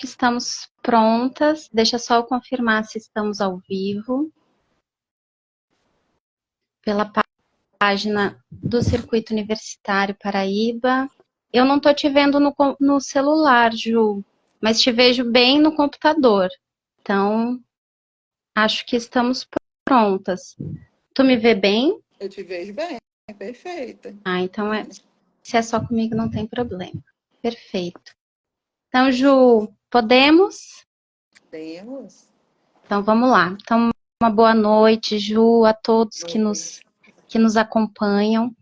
que estamos prontas. Deixa só eu confirmar se estamos ao vivo. Pela página do Circuito Universitário Paraíba. Eu não estou te vendo no celular, Ju, mas te vejo bem no computador. Então, acho que estamos prontas. Tu me vê bem? Eu te vejo bem, perfeita. Então se é só comigo, não tem problema. Perfeito. Então, Ju, podemos? Temos. Então, vamos lá. Então, uma boa noite, Ju, a todos que nos acompanham.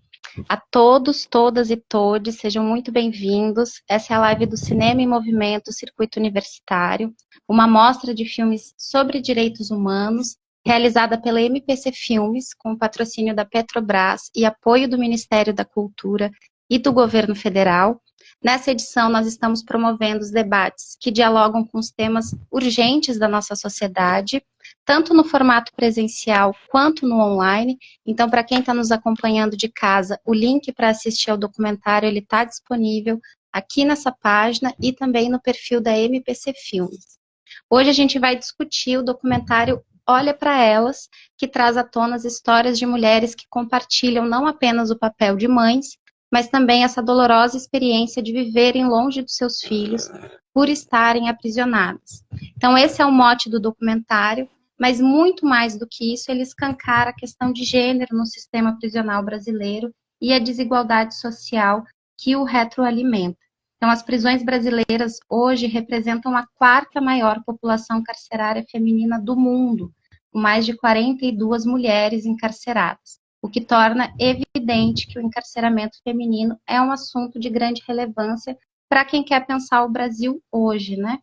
A todos, todas e todes, sejam muito bem-vindos. Essa é a live do Cinema em Movimento Circuito Universitário, uma mostra de filmes sobre direitos humanos, realizada pela MPC Filmes, com patrocínio da Petrobras e apoio do Ministério da Cultura e do Governo Federal. Nessa edição, nós estamos promovendo os debates que dialogam com os temas urgentes da nossa sociedade, tanto no formato presencial quanto no online. Então, para quem está nos acompanhando de casa, o link para assistir ao documentário ele está disponível aqui nessa página e também no perfil da MPC Filmes. Hoje a gente vai discutir o documentário Olha para Elas, que traz à tona as histórias de mulheres que compartilham não apenas o papel de mães, mas também essa dolorosa experiência de viverem longe dos seus filhos por estarem aprisionadas. Então, esse é o mote do documentário, mas muito mais do que isso, ele escancara a questão de gênero no sistema prisional brasileiro e a desigualdade social que o retroalimenta. Então, as prisões brasileiras hoje representam a quarta maior população carcerária feminina do mundo, com mais de 42 mulheres encarceradas, o que torna evidente que o encarceramento feminino é um assunto de grande relevância para quem quer pensar o Brasil hoje, né?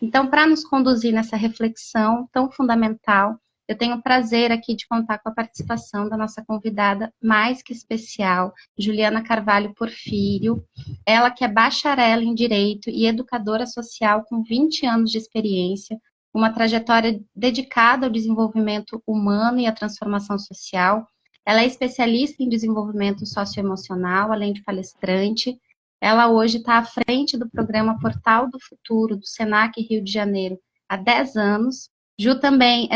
Então, para nos conduzir nessa reflexão tão fundamental, eu tenho o prazer aqui de contar com a participação da nossa convidada mais que especial, Juliana Carvalho Porfírio, ela que é bacharel em Direito e educadora social com 20 anos de experiência, uma trajetória dedicada ao desenvolvimento humano e à transformação social. Ela é especialista em desenvolvimento socioemocional, além de palestrante. Ela hoje está à frente do programa Portal do Futuro, do Senac Rio de Janeiro, há 10 anos. Ju também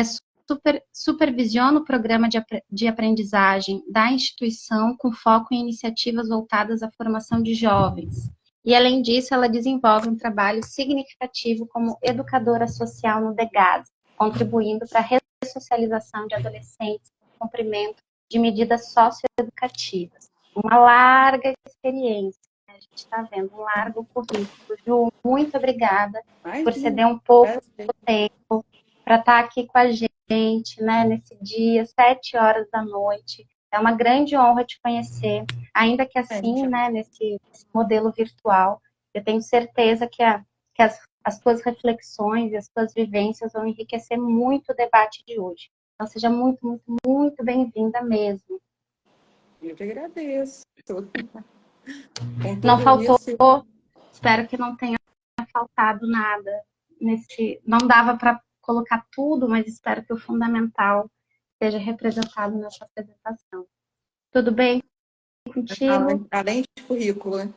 supervisiona o programa de aprendizagem da instituição com foco em iniciativas voltadas à formação de jovens. E, além disso, ela desenvolve um trabalho significativo como educadora social no DEGAS, contribuindo para a ressocialização de adolescentes no cumprimento de medidas socioeducativas. Uma larga experiência. A gente está vendo um largo currículo. Ju, muito obrigada por ceder um pouco do tempo para estar aqui com a gente, né, nesse dia, 7 horas da noite. É uma grande honra te conhecer, ainda que assim, né, nesse modelo virtual. Eu tenho certeza que as tuas reflexões e as tuas vivências vão enriquecer muito o debate de hoje. Então, seja muito, muito, muito bem-vinda mesmo. Eu que agradeço. Não faltou, espero que não tenha faltado nada não dava para colocar tudo, mas espero que o fundamental seja representado nessa apresentação. Tudo bem contigo? Além de currículo.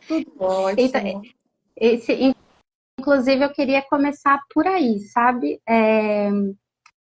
Tudo ótimo. Inclusive, eu queria começar por aí, sabe?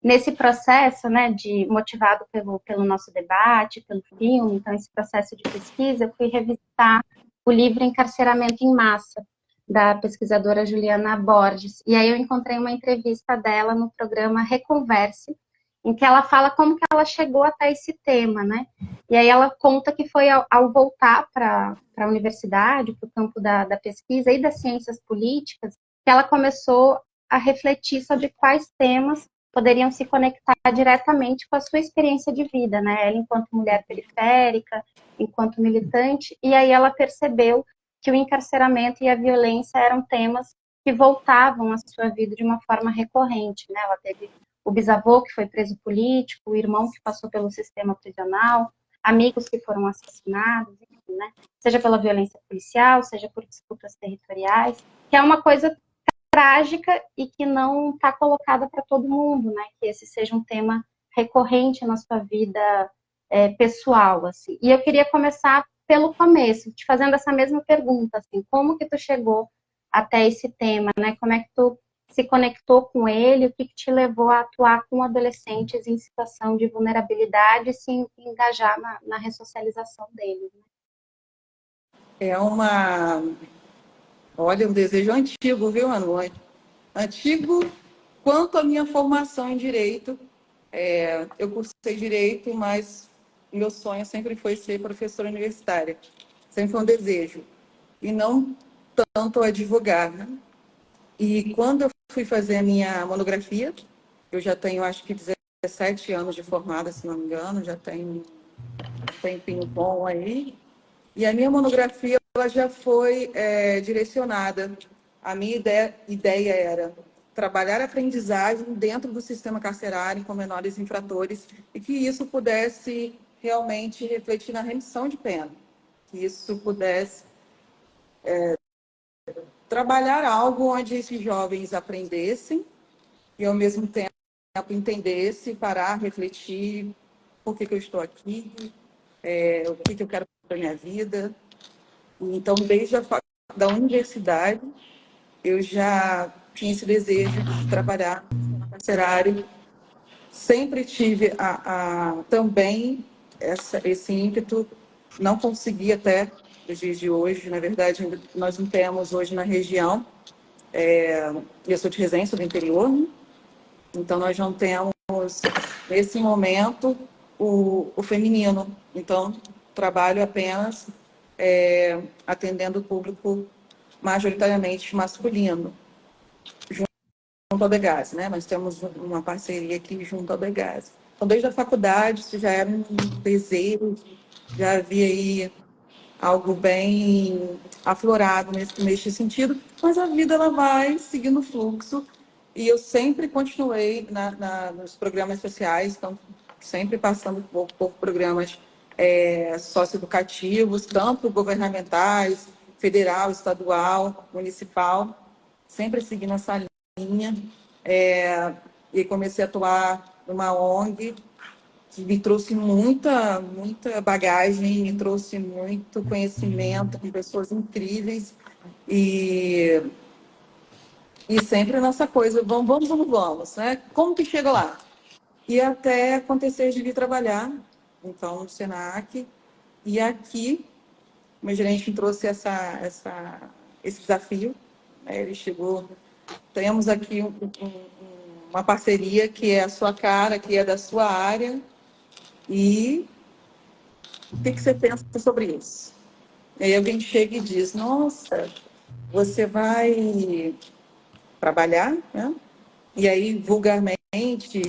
Nesse processo, né, motivado pelo nosso debate, pelo filme, então esse processo de pesquisa, eu fui revisitar o livro Encarceramento em Massa, da pesquisadora Juliana Borges, e aí eu encontrei uma entrevista dela no programa Reconverse, em que ela fala como que ela chegou até esse tema, né? E aí ela conta que foi ao voltar para a universidade, para o campo da pesquisa e das ciências políticas, que ela começou a refletir sobre quais temas poderiam se conectar diretamente com a sua experiência de vida, né? Ela enquanto mulher periférica, enquanto militante, e aí ela percebeu que o encarceramento e a violência eram temas que voltavam à sua vida de uma forma recorrente, né? Ela teve o bisavô que foi preso político, o irmão que passou pelo sistema prisional, amigos que foram assassinados, enfim, né? Seja pela violência policial, seja por disputas territoriais, que é uma coisa trágica e que não está colocada para todo mundo, né? Que esse seja um tema recorrente na sua vida pessoal, assim. E eu queria começar pelo começo, te fazendo essa mesma pergunta, assim, como que tu chegou até esse tema, né? Como é que tu se conectou com ele, o que te levou a atuar com adolescentes em situação de vulnerabilidade e se engajar na ressocialização deles, né? É olha, um desejo antigo, viu, Anu? Antigo quanto à minha formação em Direito. Eu cursei Direito, mas meu sonho sempre foi ser professora universitária. Sempre foi um desejo. E não tanto advogar, né? E quando eu fui fazer a minha monografia, eu já tenho, acho que 17 anos de formada, se não me engano, já tenho um tempinho bom aí. E a minha monografia ela já foi direcionada. A minha ideia era trabalhar a aprendizagem dentro do sistema carcerário com menores infratores e que isso pudesse realmente refletir na remissão de pena, que isso pudesse trabalhar algo onde esses jovens aprendessem e, ao mesmo tempo, entendessem, parar, refletir por que eu estou aqui, o que eu quero para a minha vida. Então, desde da universidade, eu já tinha esse desejo de trabalhar no carcerário. Sempre tive também esse ímpeto, não consegui até os dias de hoje. Na verdade, nós não temos hoje na região, eu sou de Resende, sou do interior, né? Então nós não temos, nesse momento, o feminino. Então, trabalho apenas atendendo o público majoritariamente masculino, junto ao Degase, né? Nós temos uma parceria aqui junto ao Degase. Então, desde a faculdade, isso já era um desejo, já havia aí algo bem aflorado neste sentido, mas a vida ela vai seguindo o fluxo e eu sempre continuei nos programas sociais, então sempre passando por programas socioeducativos, tanto governamentais, federal, estadual, municipal, sempre seguindo essa linha. E comecei a atuar numa ONG que me trouxe muita bagagem, me trouxe muito conhecimento com pessoas incríveis e, e sempre nessa coisa, vamos, né? Como que chega lá? E até acontecer de vir trabalhar, então, no Senac, e aqui, o meu gerente me trouxe esse desafio, né? Ele chegou, temos aqui uma parceria que é a sua cara, que é da sua área, e o que você pensa sobre isso? E aí alguém chega e diz, nossa, você vai trabalhar, né? E aí, vulgarmente,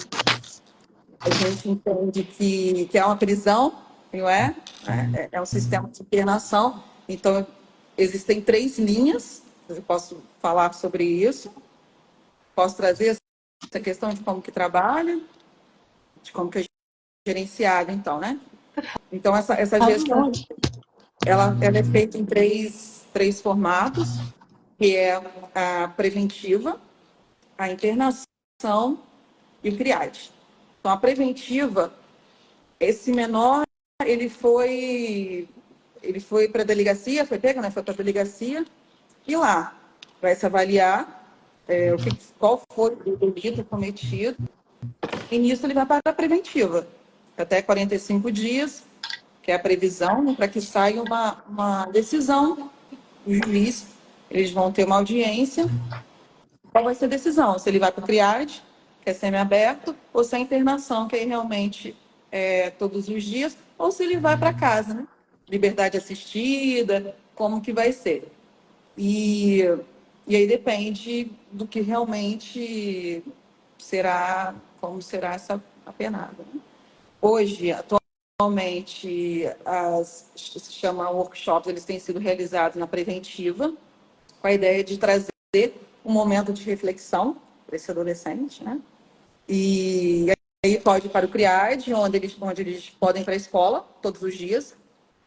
a gente entende que é uma prisão, não é? É um sistema de internação. Então, existem 3 linhas, eu posso falar sobre isso, posso trazer essa questão de como que trabalha, de como que é gerenciado, então, né? Então, essa gestão, ela é feita em três formatos, que é a preventiva, a internação e o CRIAD. Então, a preventiva, esse menor, ele foi para a delegacia, foi pego, né? Foi para a delegacia, e lá vai se avaliar qual foi o delito cometido, e nisso ele vai para a preventiva, até 45 dias, que é a previsão, né, para que saia uma decisão. O juiz, eles vão ter uma audiência. Qual vai ser a decisão? Se ele vai para o CRIAD, que é semiaberto, ou se é a internação, que aí realmente é todos os dias, ou se ele vai para casa, né? Liberdade assistida, como que vai ser. E aí depende do que realmente será, como será essa a penada, né? Hoje, atualmente, se chama workshops, eles têm sido realizados na preventiva, com a ideia de trazer um momento de reflexão para esse adolescente, né? E aí pode ir para o CRIAD, onde eles podem ir para a escola todos os dias,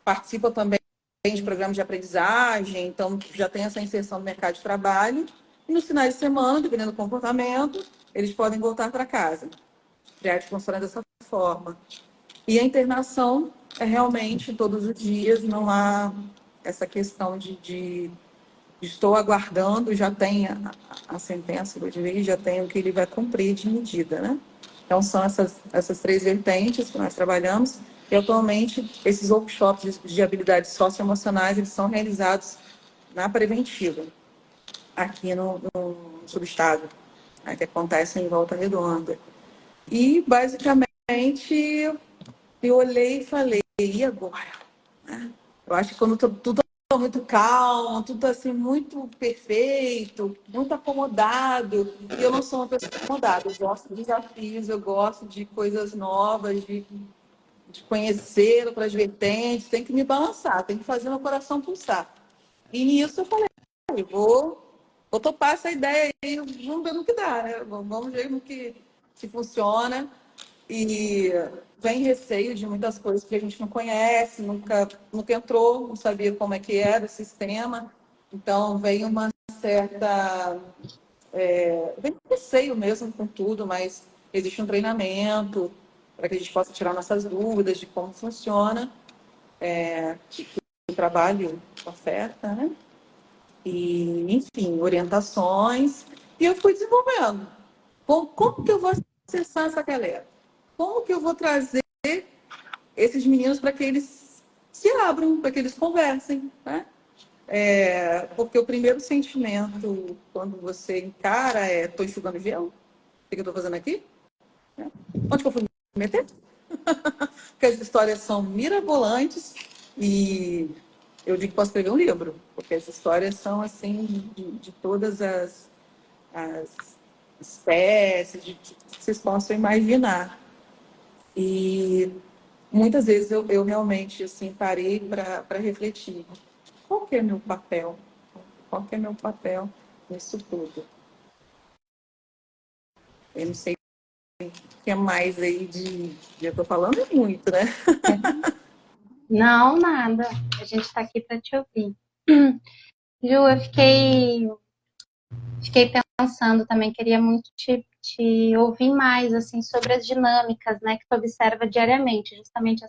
participam também de programas de aprendizagem, então já tem essa inserção no mercado de trabalho, e nos finais de semana, dependendo do comportamento, eles podem voltar para casa. O CRIAD funciona dessa forma. E a internação é realmente todos os dias, não há essa questão de estou aguardando, já tem a sentença do juiz, já tem o que ele vai cumprir de medida, né? Então, são essas três vertentes que nós trabalhamos, e atualmente esses workshops de habilidades socioemocionais, eles são realizados na preventiva, aqui no subestado, né, que acontece em Volta Redonda. E, basicamente, eu olhei e falei, e agora? Eu acho que quando tudo está muito calmo, tudo está assim, muito perfeito, muito acomodado, e eu não sou uma pessoa acomodada, eu gosto de desafios, eu gosto de coisas novas, de conhecer outras vertentes, tem que me balançar, tem que fazer meu coração pulsar. E nisso eu falei, vou topar essa ideia aí, vamos ver no que dá, né? Vamos ver no que se funciona. E vem receio de muitas coisas que a gente não conhece, nunca entrou, não sabia como é que era o sistema. Então, vem uma certa... vem receio mesmo com tudo, mas existe um treinamento para que a gente possa tirar nossas dúvidas de como funciona o trabalho oferta, né? E, enfim, orientações. E eu fui desenvolvendo. Como que eu vou acessar essa galera? Como que eu vou trazer esses meninos para que eles se abram, para que eles conversem, né? Porque o primeiro sentimento, quando você encara, estou enxugando gelo? O que eu estou fazendo aqui? Onde que eu fui me meter? Porque as histórias são mirabolantes e eu digo que posso escrever um livro, porque as histórias são assim de todas as espécies, de que vocês possam imaginar. E muitas vezes eu realmente assim, parei para refletir. Qual que é meu papel? Qual que é meu papel nisso tudo? Eu não sei o que é mais aí eu estou falando muito, né? Não, nada. A gente está aqui para te ouvir. Ju, eu fiquei pensando também, queria muito te ouvir mais assim sobre as dinâmicas, né, que tu observa diariamente, justamente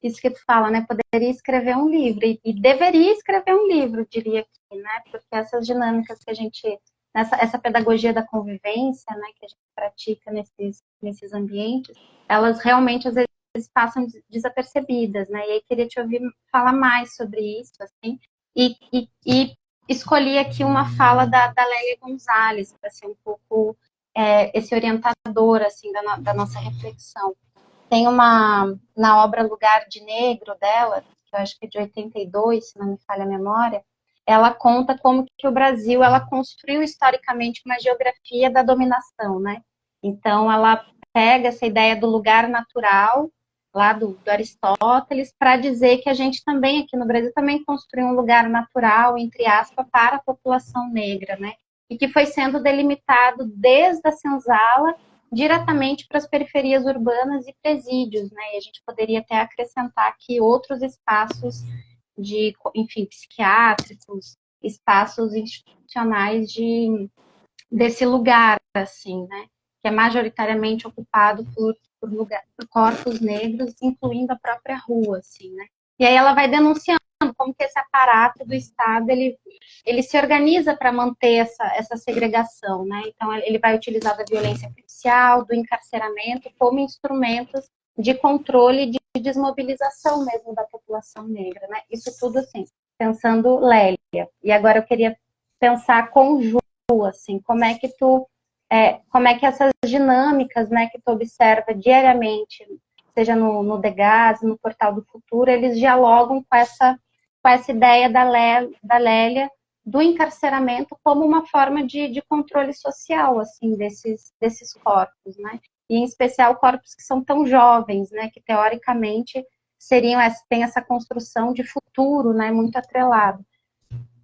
isso que tu fala, né, poderia escrever um livro e deveria escrever um livro, diria aqui, né, porque essas dinâmicas que a gente, essa pedagogia da convivência, né, que a gente pratica nesses ambientes, elas realmente às vezes passam desapercebidas, né, e aí queria te ouvir falar mais sobre isso, assim, e escolhi aqui uma fala da Lélia Gonzalez para ser um pouco esse orientador assim da nossa reflexão. Tem na obra Lugar de Negro dela, que eu acho que é de 82, se não me falha a memória, ela conta como que o Brasil ela construiu historicamente uma geografia da dominação, né? Então ela pega essa ideia do lugar natural lá do Aristóteles para dizer que a gente também aqui no Brasil também construiu um lugar natural, entre aspas, para a população negra, né? E que foi sendo delimitado desde a senzala diretamente para as periferias urbanas e presídios, né? E a gente poderia até acrescentar aqui outros espaços de, enfim, psiquiátricos, espaços institucionais desse lugar, assim, né? Que é majoritariamente ocupado por corpos negros, incluindo a própria rua, assim, né? E aí ela vai denunciando como que esse aparato do Estado, ele se organiza para manter essa segregação, né? Então, ele vai utilizar da violência policial, do encarceramento, como instrumentos de controle e de desmobilização mesmo da população negra, né? Isso tudo, assim, pensando Lélia. E agora eu queria pensar com Ju, assim, como é que essas dinâmicas, né, que tu observa diariamente, seja no Degas, no Portal do Futuro, eles dialogam com essa ideia da Lélia do encarceramento como uma forma de controle social, assim, desses corpos, né? E, em especial, corpos que são tão jovens, né? Que, teoricamente, têm essa construção de futuro, né? Muito atrelado.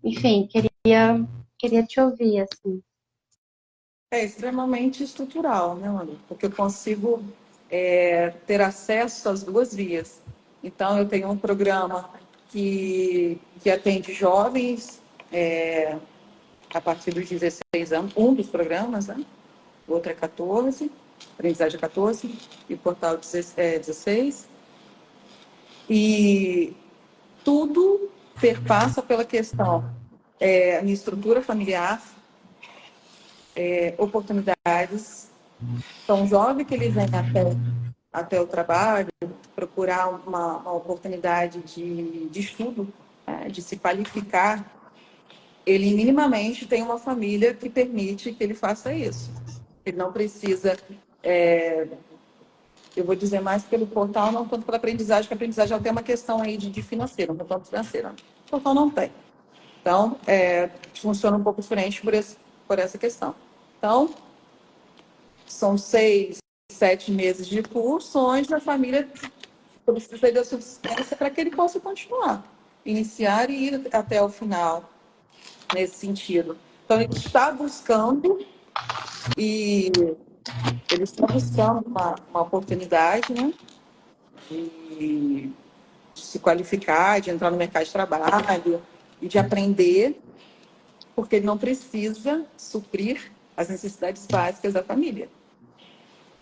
Enfim, queria te ouvir, assim. É extremamente estrutural, né, Manu? Porque eu consigo ter acesso às duas vias. Então, eu tenho um programa que atende jovens a partir dos 16 anos, um dos programas, né? O outro é 14, aprendizagem é 14, e o portal 16. E tudo perpassa pela questão a minha estrutura familiar, oportunidades. Então, um jovem que ele vem até o trabalho, procurar uma oportunidade de estudo, de se qualificar, ele minimamente tem uma família que permite que ele faça isso. Ele não precisa, eu vou dizer mais pelo portal, não tanto pela aprendizagem, porque a aprendizagem já tem uma questão aí de financeiro, não tanto financeira. O portal não tem. Então, funciona um pouco diferente por essa questão. Então, são 6, 7 meses de curso, onde a família precisa da subsistência para que ele possa continuar, iniciar e ir até o final, nesse sentido. Então, ele está buscando uma oportunidade, né, de se qualificar, de entrar no mercado de trabalho e de aprender, porque ele não precisa suprir as necessidades básicas da família.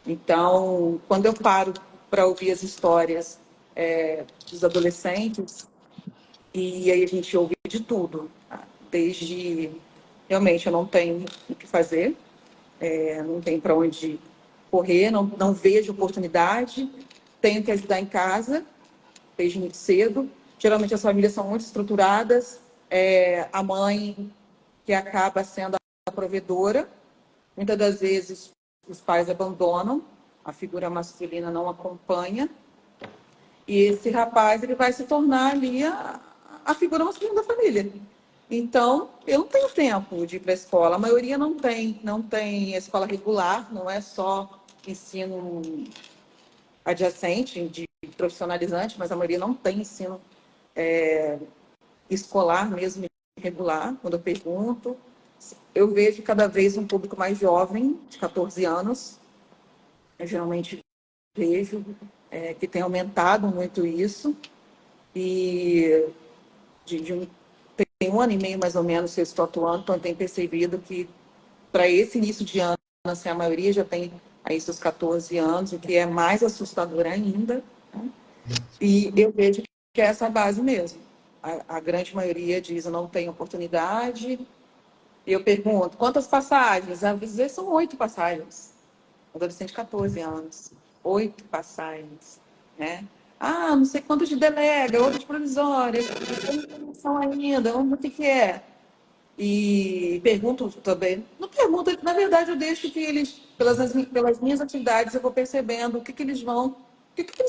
Então, quando eu paro para ouvir as histórias dos adolescentes, e aí a gente ouve de tudo, tá? Desde realmente eu não tenho o que fazer, não tenho para onde correr, não vejo oportunidade, tenho que ajudar em casa, desde muito cedo. Geralmente as famílias são muito estruturadas, a mãe que acaba sendo a provedora, muitas das vezes os pais abandonam, a figura masculina não acompanha, e esse rapaz ele vai se tornar ali a figura masculina da família. Então, eu não tenho tempo de ir para a escola. A maioria não tem escola regular, não é só ensino adjacente, de profissionalizante, mas a maioria não tem ensino escolar mesmo, regular. Quando eu pergunto, eu vejo cada vez um público mais jovem, de 14 anos. Eu geralmente vejo que tem aumentado muito isso. E tem um ano e meio, mais ou menos, que eu estou atuando, então eu tenho percebido que, para esse início de ano, assim, a maioria já tem aí seus 14 anos, o que é mais assustador ainda. Né? E eu vejo que é essa base mesmo. A grande maioria diz, eu não tenho oportunidade. E eu pergunto, quantas passagens? Às vezes são 8 passagens. Adolescente de 14 anos. 8 passagens. Né? Ah, não sei quanto de delega, outro de provisória, não são ainda, vamos ver o que é. E pergunto também, não pergunto, na verdade eu deixo que eles, pelas minhas atividades, eu vou percebendo o que eles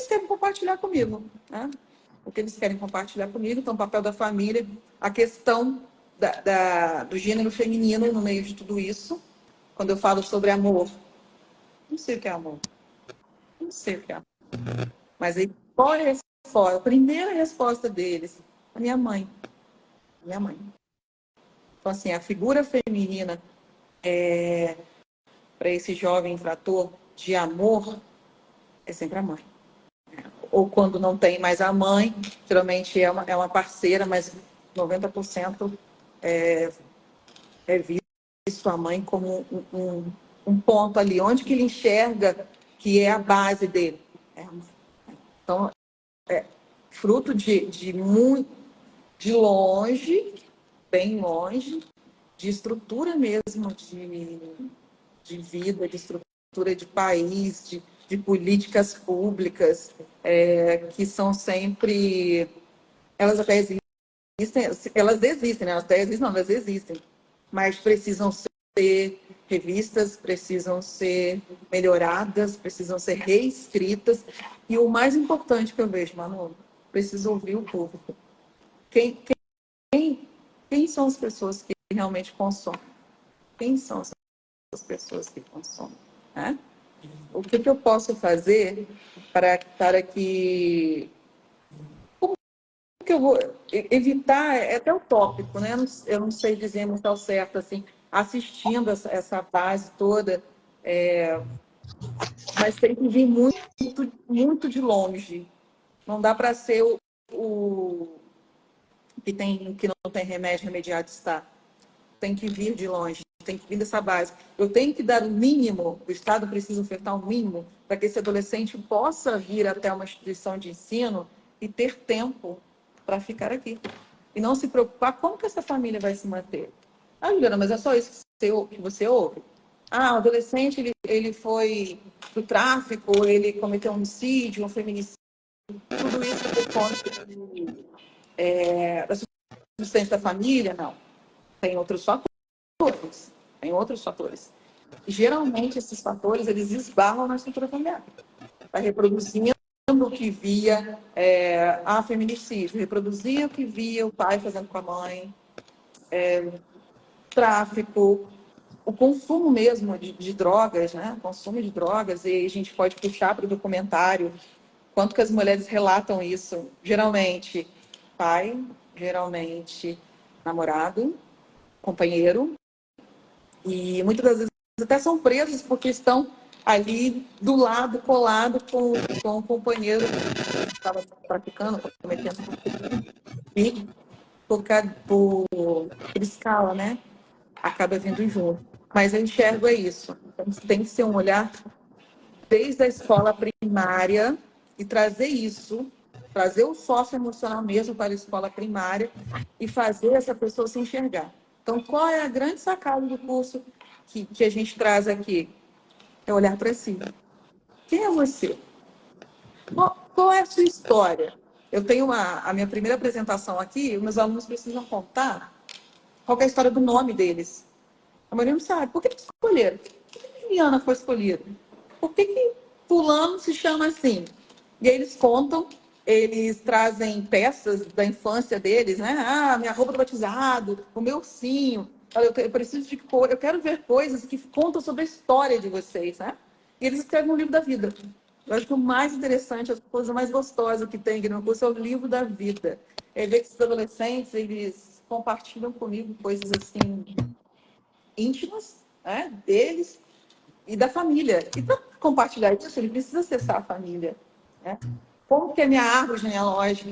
querem compartilhar comigo, né? O que eles querem compartilhar comigo, então o papel da família, a questão do gênero feminino no meio de tudo isso. Quando eu falo sobre amor, não sei o que é amor, não sei o que é amor. Mas aí, qual é a resposta? A primeira resposta deles, a minha mãe. Minha mãe. Então, assim, a figura feminina para esse jovem infrator de amor é sempre a mãe. Ou quando não tem mais a mãe, geralmente é uma parceira, mas 90% é visto a mãe como um ponto ali, onde que ele enxerga que é a base dele. É a mãe. Então, fruto de longe, bem longe, de estrutura mesmo, de vida, de estrutura de país, de políticas públicas, que são sempre. Elas até existem, né? Elas existem, mas precisam ser revistas, precisam ser melhoradas, precisam ser reescritas. E o mais importante que eu vejo, Manu, precisa ouvir o público. Quem, quem são as pessoas que realmente consomem? Quem são as pessoas que consomem? Né? O que eu posso fazer para que... Como que eu vou evitar? É até utópico, né? Eu não sei dizer muito ao certo, assim, assistindo essa base toda, mas tem que vir muito, muito de longe. Não dá para ser o que não tem remédio, remediado está. Tem que vir de longe, tem que vir dessa base. Eu tenho que dar o mínimo, o Estado precisa ofertar o mínimo para que esse adolescente possa vir até uma instituição de ensino e ter tempo para ficar aqui. e não se preocupar como que essa família vai se manter. Ah, Juliana, mas é só isso que você ouve? Ah, o adolescente, ele foi do tráfico, ele cometeu um homicídio, um feminicídio, tudo isso por conta da subsistência da família? Não. Tem outros fatores. Tem outros fatores. E, geralmente, esses fatores, eles esbarram na estrutura familiar. Vai reproduzindo o que via feminicídio, reproduzia o que via o pai fazendo com a mãe, tráfico, o consumo mesmo de drogas, né? Consumo de drogas, e a gente pode puxar para o documentário quanto que as mulheres relatam isso. Geralmente, pai, geralmente namorado, companheiro, e muitas das vezes até são presos porque estão ali do lado, colado com o companheiro que estava praticando, cometendo crime, e por escala, né? Acaba vindo junto. Mas eu enxergo isso. Então, tem que ser um olhar desde a escola primária e trazer isso, trazer o socioemocional mesmo para a escola primária e fazer essa pessoa se enxergar. Então, qual é a grande sacada do curso que a gente traz aqui? É olhar para si. Quem é você? Qual é a sua história? Eu tenho a minha primeira apresentação aqui, meus alunos precisam contar qual é a história do nome deles. A maioria não sabe. Por que escolheram? Por que Viana foi escolhida? Por que fulano se chama assim? E aí eles contam, eles trazem peças da infância deles, né? Ah, minha roupa do batizado, o meu ursinho. Eu preciso de eu quero ver coisas que contam sobre a história de vocês, né? E eles escrevem um livro da vida. Eu acho que o mais interessante, a coisa mais gostosa que tem aqui no curso é o livro da vida. É ver que esses adolescentes, eles compartilham comigo coisas assim íntimas, né, deles e da família. E para compartilhar isso, ele precisa acessar a família. Né? Como que é a minha árvore genealógica?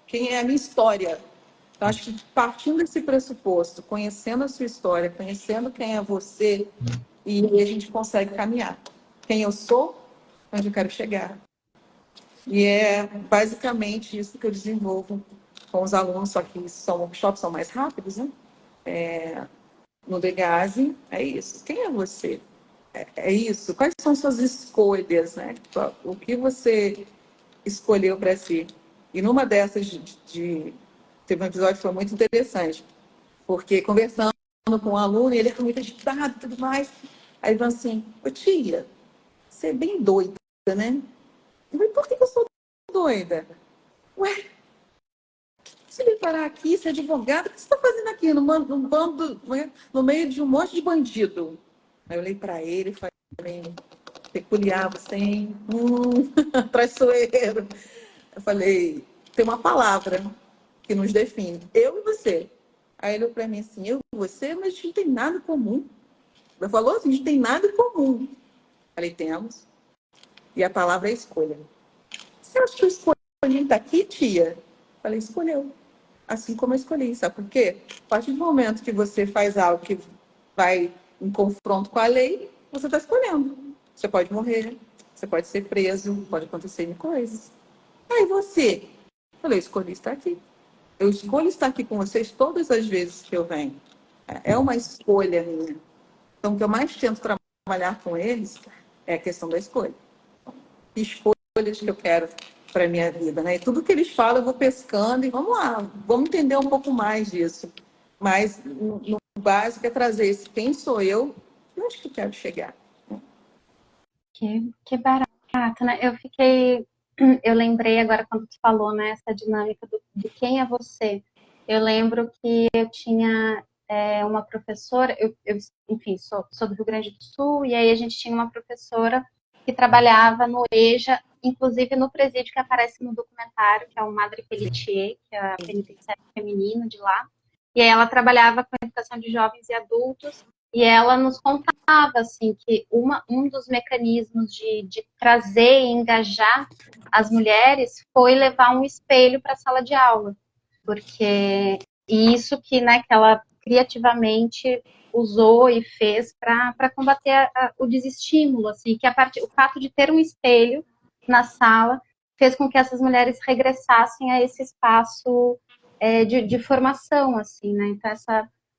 Quem é a minha história? Então, acho que partindo desse pressuposto, conhecendo a sua história, conhecendo quem é você, e aí a gente consegue caminhar. Quem eu sou, onde eu quero chegar. E é basicamente isso que eu desenvolvo com os alunos, só que workshops são mais rápidos, né? No Degaze, é isso. Quem é você? É isso. Quais são suas escolhas, né? O que você escolheu para si? E numa dessas teve um episódio que foi muito interessante, porque conversando com um aluno, ele era muito agitado e tudo mais. Aí ele falou assim: ô tia, você é bem doida, né? Eu falei: por que eu sou doida? Ué, você veio parar aqui, você é advogado, o que você está fazendo aqui num bando, no meio de um monte de bandido? Aí eu olhei para ele e falei: peculiar, você, hein? Traiçoeiro. Eu falei: tem uma palavra que nos define, eu e você. Aí ele olhou para mim assim: eu e você, mas a gente não tem nada em comum. Ele falou assim: a gente tem nada em comum. Eu falei: temos. E a palavra é escolha. Você acha que eu escolhi estar aqui, tia? Eu falei: escolheu. Assim como eu escolhi, sabe por quê? A partir do momento que você faz algo que vai em confronto com a lei, você está escolhendo. Você pode morrer, você pode ser preso, pode acontecer coisas. Aí você? Eu falei: escolhi estar aqui. Eu escolho estar aqui com vocês todas as vezes que eu venho. É uma escolha minha. Então, o que eu mais tento trabalhar com eles é a questão da escolha. Escolhas que eu quero para a minha vida, né? E tudo que eles falam, eu vou pescando e vamos lá, vamos entender um pouco mais disso. Mas, no básico, é trazer esse quem sou eu e onde que eu quero chegar. Que barato, né? Eu lembrei agora quando tu falou, né, essa dinâmica do quem é você. Eu lembro que eu tinha uma professora, enfim, sou do Rio Grande do Sul, e aí a gente tinha uma professora que trabalhava no EJA, inclusive no presídio que aparece no documentário, que é o Madre Pelletier, que é a penitenciária feminina de lá. E aí ela trabalhava com a educação de jovens e adultos, e ela nos contava assim, que um dos mecanismos de trazer e engajar as mulheres foi levar um espelho para a sala de aula, porque isso que, né, que ela criativamente usou e fez para combater o desestímulo, assim, que o fato de ter um espelho na sala fez com que essas mulheres regressassem a esse espaço de formação, assim, né? Então,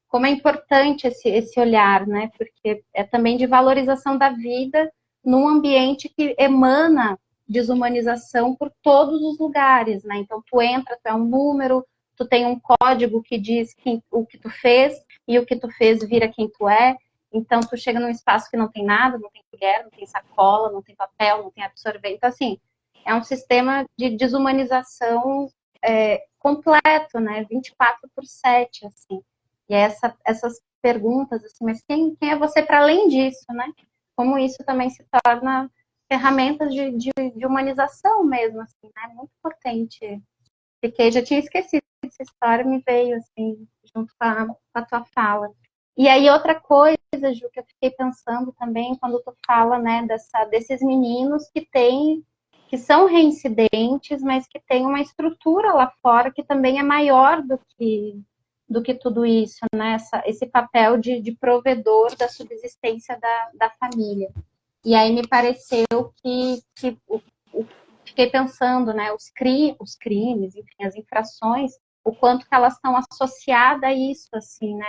como é importante esse olhar, né? Porque é também de valorização da vida num ambiente que emana desumanização por todos os lugares, né? Então, tu entra, tu é um número, tu tem um código que diz o que tu fez, e o que tu fez vira quem tu é. Então, tu chega num espaço que não tem nada, não tem colher, não tem sacola, não tem papel, não tem absorvente. Então, assim, é um sistema de desumanização completo, né? 24/7, assim. E essas perguntas, assim, mas quem é você para além disso, né? Como isso também se torna ferramentas de humanização mesmo, assim, né? Muito potente. Porque já tinha esquecido essa história, me veio, assim, junto com a tua fala. E aí, outra coisa, Ju, que eu fiquei pensando também, quando tu fala, né, desses meninos que são reincidentes, mas que tem uma estrutura lá fora que também é maior do que tudo isso, né? Esse papel de provedor da subsistência da família. E aí me pareceu que fiquei pensando, né, os crimes, enfim, as infrações, o quanto que elas estão associadas a isso, assim, né,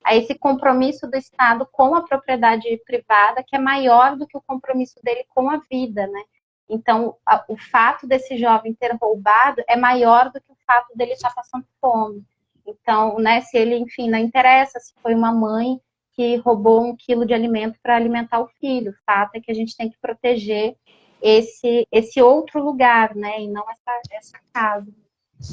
a esse compromisso do Estado com a propriedade privada, que é maior do que o compromisso dele com a vida, né. Então, o fato desse jovem ter roubado é maior do que o fato dele estar passando fome. Então, né, se ele, enfim, não interessa se foi uma mãe que roubou 1 quilo de alimento para alimentar o filho. O fato é que a gente tem que proteger esse outro lugar, né, e não essa casa.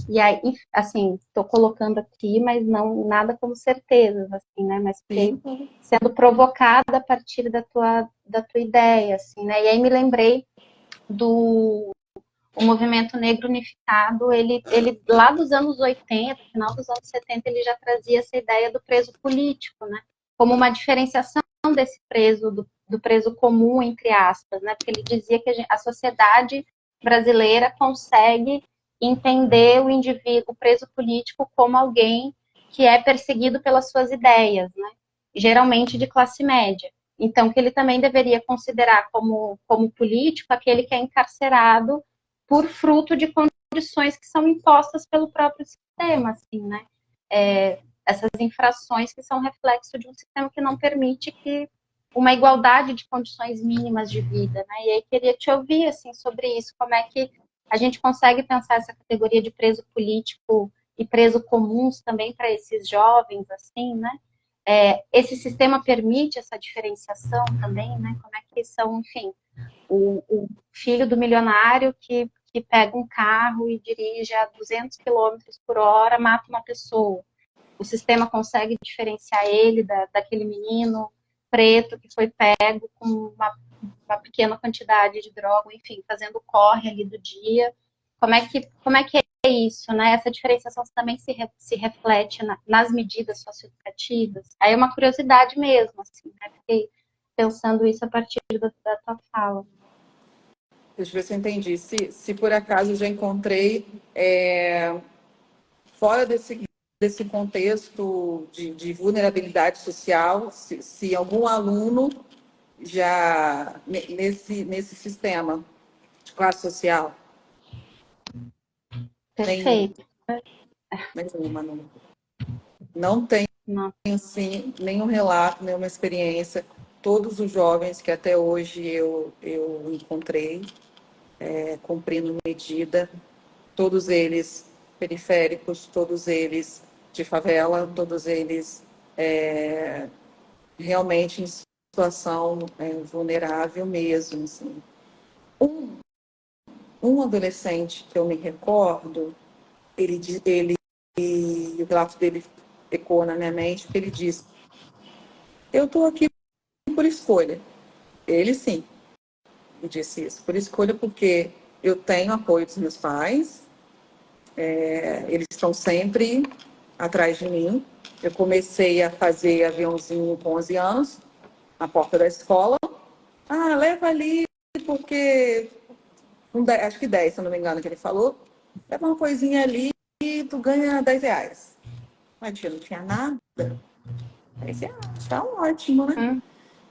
E aí, assim, estou colocando aqui, mas não nada como certezas, assim, né, mas fiquei sendo provocada a partir da tua ideia, assim, né, e aí me lembrei o movimento negro unificado, ele lá dos anos 80, final dos anos 70, ele já trazia essa ideia do preso político, né? Como uma diferenciação desse preso, do preso comum, entre aspas, né? Porque ele dizia que a sociedade brasileira consegue entender o indivíduo, o preso político, como alguém que é perseguido pelas suas ideias, né? Geralmente de classe média. Então, que ele também deveria considerar como político aquele que é encarcerado por fruto de condições que são impostas pelo próprio sistema, assim, né? Essas infrações que são reflexo de um sistema que não permite que uma igualdade de condições mínimas de vida, né? E aí queria te ouvir, assim, sobre isso, como é que a gente consegue pensar essa categoria de preso político e preso comuns também para esses jovens, assim, né? Esse sistema permite essa diferenciação também, né? Como é que são, enfim, o filho do milionário que pega um carro e dirige a 200 quilômetros por hora, mata uma pessoa. O sistema consegue diferenciar ele daquele menino preto que foi pego com uma pequena quantidade de droga, enfim, fazendo corre ali do dia. Como é que é isso, né? Essa diferenciação também se reflete nas medidas socioeducativas? Aí é uma curiosidade mesmo, assim, né? Fiquei pensando isso a partir da tua fala. Deixa eu ver se eu entendi. Se por acaso eu já encontrei, fora desse contexto de vulnerabilidade social, se algum aluno já nesse sistema de classe social. Perfeito. Nenhuma. Não tenho, sim, nenhum relato, nenhuma experiência. Todos os jovens que até hoje eu encontrei cumprindo medida, todos eles periféricos, todos eles de favela, todos eles realmente em situação vulnerável mesmo. Assim. Um adolescente que eu me recordo, e o relato dele ecoa na minha mente, porque ele disse: eu estou aqui por escolha. Ele sim, me disse isso, por escolha, porque eu tenho apoio dos meus pais, eles estão sempre atrás de mim. Eu comecei a fazer aviãozinho com 11 anos, na porta da escola. Ah, leva ali, porque acho que 10, se eu não me engano, que ele falou. Leva uma coisinha ali e tu ganha R$10. Mas tia, não tinha nada. Aí você, tá ótimo, né?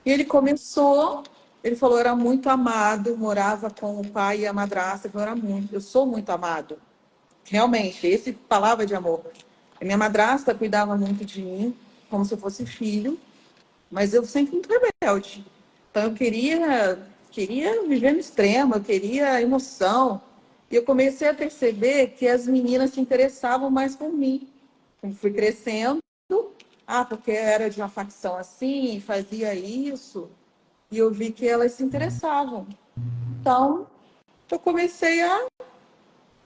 E ele começou, ele falou, era muito amado, morava com o pai e a madrasta, eu sou muito amado. realmente, esse falava de amor. A minha madrasta cuidava muito de mim, como se eu fosse filho, mas eu sempre muito rebelde. Então eu queria viver no extremo, eu queria emoção. E eu comecei a perceber que as meninas se interessavam mais por mim. Eu fui crescendo, porque era de uma facção assim, fazia isso, e eu vi que elas se interessavam. Então, eu comecei a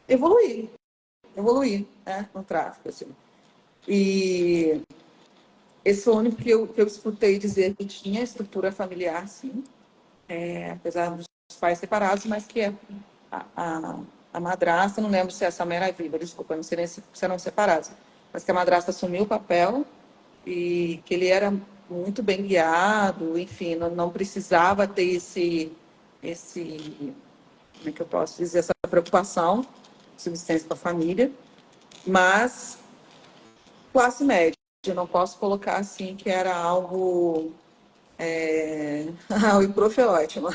evoluir, né, no tráfico, assim. E esse foi o único que eu escutei dizer que tinha estrutura familiar, sim, apesar dos pais separados, mas que a madrasta, não lembro se essa mãe era viva, desculpa, não sei nem se eram separados, mas que a madrasta assumiu o papel e que ele era muito bem guiado, enfim, não precisava ter esse, como é que eu posso dizer, essa preocupação, subsistência com a família, mas classe média. Eu não posso colocar assim que era algo. O prof é ótimo.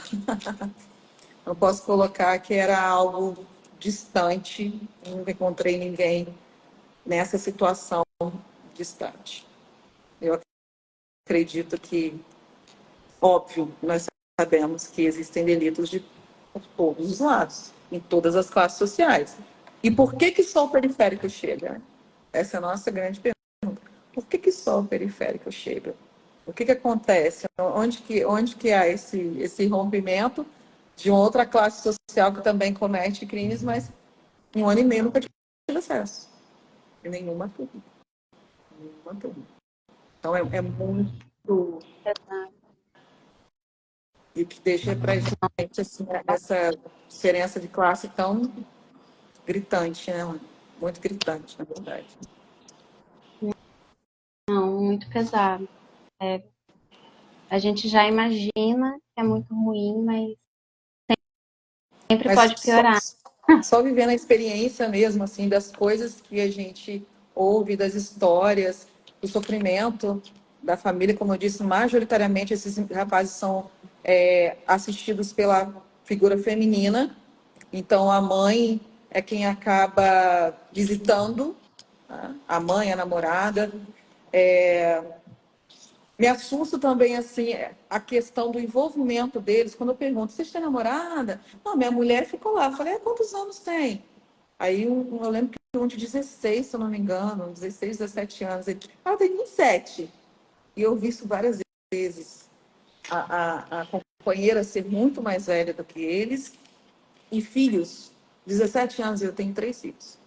Não posso colocar que era algo distante. Nunca encontrei ninguém nessa situação distante. Eu acredito que, óbvio, nós sabemos que existem delitos de todos os lados, em todas as classes sociais. E por que só o periférico chega? Essa é a nossa grande pergunta. Por que só o periférico chega? O que acontece? Onde que há esse rompimento de uma outra classe social que também comete crimes, mas em um ano e meio nunca tive acesso. Em nenhuma turma. Nenhuma turma. Então, é muito... E o que deixa para a gente assim, essa diferença de classe tão gritante, né? Muito gritante, na verdade. Não, muito pesado. A gente já imagina que é muito ruim, mas sempre Mas pode piorar. só vivendo a experiência mesmo, assim, das coisas que a gente ouve, das histórias, do sofrimento da família, como eu disse, majoritariamente esses rapazes são assistidos pela figura feminina, então a mãe é quem acaba visitando, tá? A mãe, a namorada. Me assusta também assim a questão do envolvimento deles. Quando eu pergunto, vocês têm namorada? Não, minha mulher ficou lá. Eu falei, quantos anos tem? Aí eu lembro que um de 16, se eu não me engano, 16, 17 anos. Ele, tem 27. E eu vi isso várias vezes. A companheira ser muito mais velha do que eles. E filhos, 17 anos, eu tenho 3 filhos.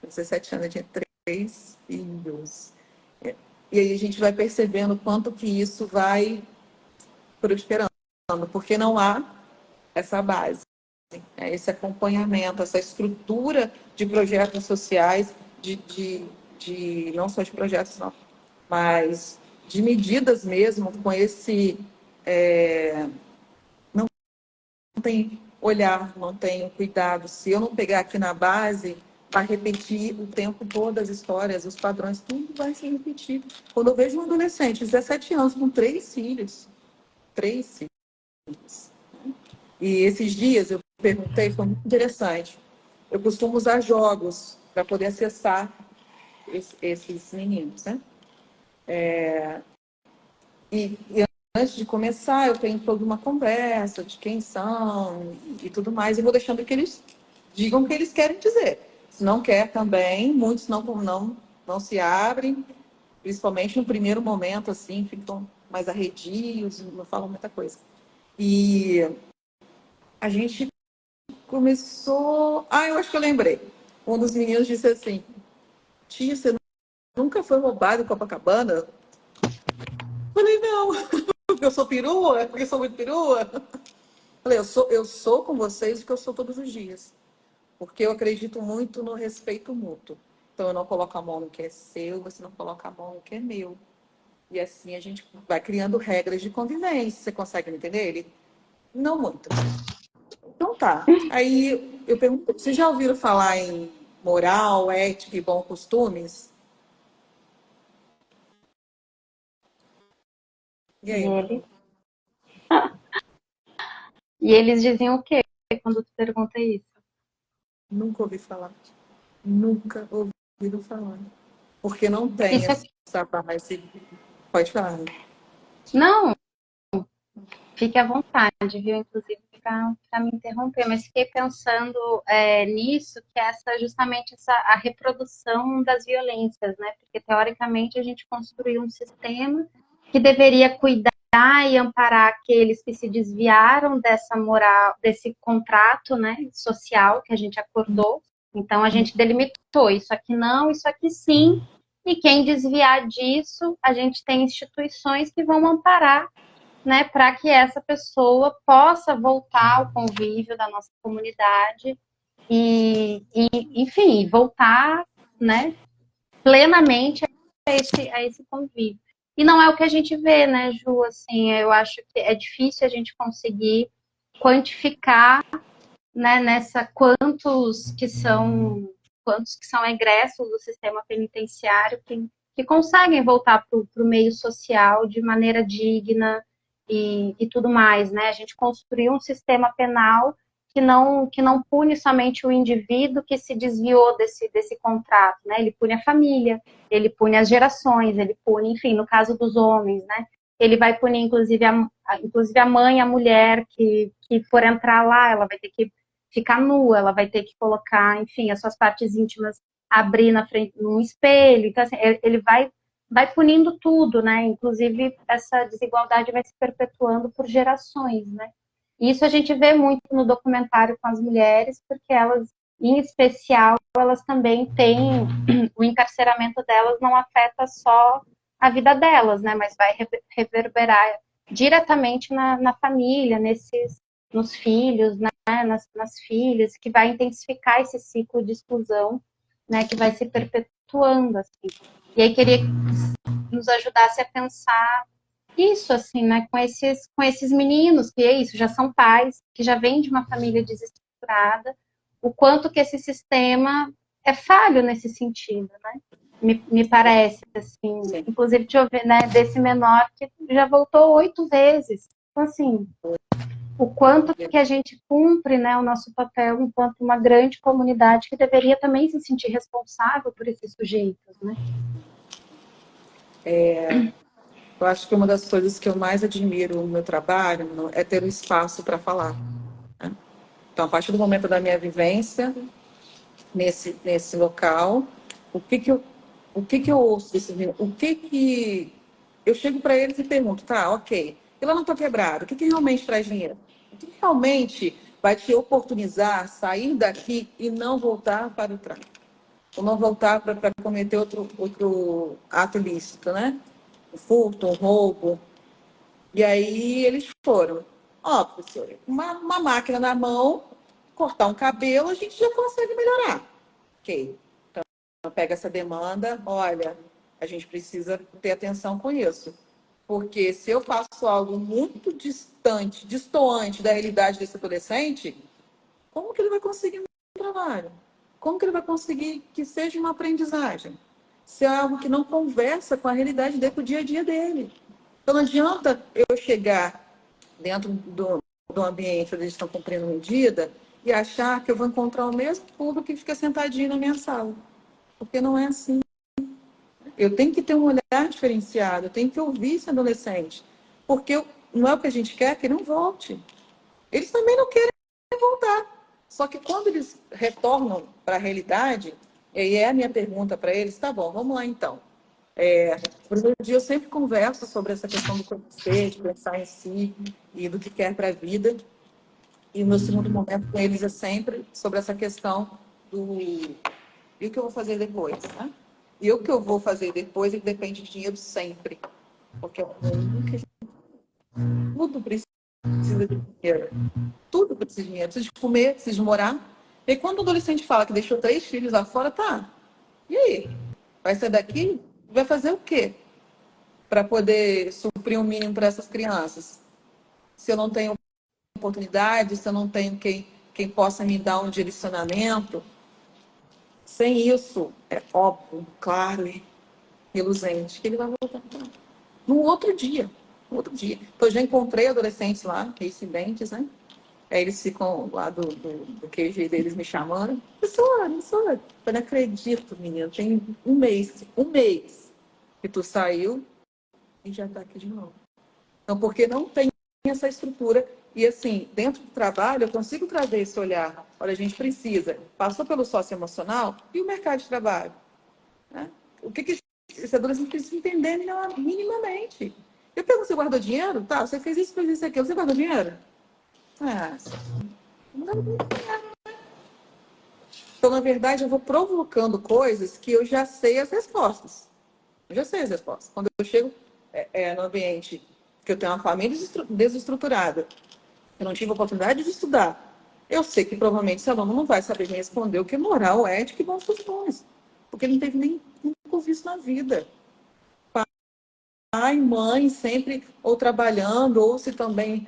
17 anos, eu tinha 3 filhos. E aí a gente vai percebendo quanto que isso vai prosperando, porque não há essa base, esse acompanhamento, essa estrutura de projetos sociais, de não só de projetos, não, mas de medidas mesmo, com esse. Não tem olhar, não tem cuidado. Se eu não pegar aqui na base, vai repetir o tempo todo as histórias, os padrões, tudo vai se repetir. Quando eu vejo um adolescente, 17 anos, com 3 filhos, 3 filhos. E esses dias eu perguntei, foi muito interessante. Eu costumo usar jogos para poder acessar esses meninos, né? E antes de começar, eu tenho toda uma conversa de quem são e tudo mais, e vou deixando que eles digam o que eles querem dizer. Se não quer também, muitos não se abrem, principalmente no primeiro momento, assim, ficam mais arredios, não falam muita coisa. E a gente começou. Eu acho que eu lembrei. Um dos meninos disse assim: Tia, você nunca foi roubado em Copacabana? Eu falei, não, porque eu sou perua, porque eu sou muito perua. Eu falei, eu sou com vocês o que eu sou todos os dias. Porque eu acredito muito no respeito mútuo. Então eu não coloco a mão no que é seu, você não coloca a mão no que é meu. E assim a gente vai criando regras de convivência. Você consegue me entender? Ele, não muito. Então tá. Aí eu pergunto, vocês já ouviram falar em moral, ética e bons costumes? E E aí? eles, e eles diziam o quê quando tu pergunta isso? Nunca ouvi falar. Nunca ouvido falar. Porque não tem Isso é... essa base. Pode falar. Não, fique à vontade, viu? Inclusive para me interromper, mas fiquei pensando nisso, que essa justamente a reprodução das violências, né? Porque teoricamente a gente construiu um sistema que deveria cuidar e amparar aqueles que se desviaram dessa moral, desse contrato, né, social que a gente acordou. Então a gente delimitou isso aqui não, isso aqui sim. E quem desviar disso, a gente tem instituições que vão amparar, né, para que essa pessoa possa voltar ao convívio da nossa comunidade enfim, voltar, né, plenamente a esse convívio. E não é o que a gente vê, né, Ju? Assim, eu acho que é difícil a gente conseguir quantificar, né, nessa quantos que são egressos do sistema penitenciário que conseguem voltar para o meio social de maneira digna e tudo mais, né? A gente construiu um sistema penal que não pune somente o indivíduo que se desviou desse contrato, né? Ele pune a família, ele pune as gerações, ele pune, enfim, no caso dos homens, né? Ele vai punir, inclusive a mãe, a mulher que for entrar lá, ela vai ter que ficar nua, ela vai ter que colocar, enfim, as suas partes íntimas abrir na frente num espelho. Então, assim, ele vai punindo tudo, né? Inclusive, essa desigualdade vai se perpetuando por gerações, né? E isso a gente vê muito no documentário com as mulheres, porque elas, em especial, elas também têm o encarceramento delas não afeta só a vida delas, né? Mas vai reverberar diretamente na família, nos filhos, né? Nas filhas, que vai intensificar esse ciclo de exclusão, né? Que vai se perpetuando, assim. E aí queria que nos ajudasse a pensar isso, assim, né? Com esses meninos, que é isso, já são pais, que já vêm de uma família desestruturada, o quanto que esse sistema é falho nesse sentido, né? Me parece, assim, Sim. inclusive, deixa eu ver, né, desse menor que já voltou 8 vezes. Então, assim, o quanto que a gente cumpre, né, o nosso papel enquanto uma grande comunidade que deveria também se sentir responsável por esses sujeitos, né? Eu acho que uma das coisas que eu mais admiro no meu trabalho é ter o espaço para falar. Né? Então, a partir do momento da minha vivência nesse local, o que que eu ouço desse menino? O que que eu chego para eles e pergunto, tá, ok, e lá não estou quebrado, o que que realmente traz dinheiro? O que que realmente vai te oportunizar sair daqui e não voltar para o tráfico? Ou não voltar para cometer outro ato ilícito, né? Um furto, um roubo. E aí eles foram. Ó, professora, uma máquina na mão, cortar um cabelo, a gente já consegue melhorar. Ok. Então, pega essa demanda, olha, a gente precisa ter atenção com isso. Porque se eu faço algo muito distante, destoante da realidade desse adolescente, como que ele vai conseguir um trabalho? Como que ele vai conseguir que seja uma aprendizagem? Se é algo que não conversa com a realidade dele, com o dia a dia dele. Então, não adianta eu chegar dentro do ambiente onde eles estão cumprindo medida e achar que eu vou encontrar o mesmo público que fica sentadinho na minha sala. Porque não é assim. Eu tenho que ter um olhar diferenciado, eu tenho que ouvir esse adolescente. Porque não é o que a gente quer que ele não volte. Eles também não querem voltar. Só que quando eles retornam para a realidade, e é a minha pergunta para eles, tá bom, vamos lá então. No primeiro dia eu sempre converso sobre essa questão do conhecer, de pensar em si e do que quer para a vida. E o meu segundo momento com eles é sempre sobre essa questão do e o que eu vou fazer depois, né? E o que eu vou fazer depois ele depende de dinheiro sempre. Porque é o mundo que tudo precisa de dinheiro. Tudo precisa de dinheiro. Precisa de comer, precisa de morar. E quando o adolescente fala que deixou 3 filhos lá fora, tá. E aí? Vai sair daqui? Vai fazer o quê para poder suprir o mínimo para essas crianças? Se eu não tenho oportunidade, se eu não tenho quem possa me dar um direcionamento, sem isso, é óbvio, claro e reluzente, que ele vai voltar para no outro dia. No outro dia. Então, eu já encontrei adolescentes lá, reincidentes, né? Aí eles ficam lá do QG deles me chamando. Professora, eu não acredito, menina. Tem um mês que tu saiu e já está aqui de novo. Então, porque não tem essa estrutura. E, assim, dentro do trabalho, eu consigo trazer esse olhar. Olha, a gente precisa. Passou pelo socioemocional e o mercado de trabalho. Né? O que esses adolescentes precisam entender minimamente. Eu pergunto, você guardou dinheiro? Tá, você fez isso, fez isso, aquilo. Você guardou dinheiro? Ah, não guardou dinheiro. Então, na verdade, eu vou provocando coisas que eu já sei as respostas. Eu já sei as respostas. Quando eu chego no ambiente que eu tenho uma família desestruturada, eu não tive a oportunidade de estudar, eu sei que provavelmente esse aluno não vai saber me responder o que é moral, ética e bons costumes, porque ele não teve nem nunca visto na vida. Pai, mãe, sempre ou trabalhando, ou se também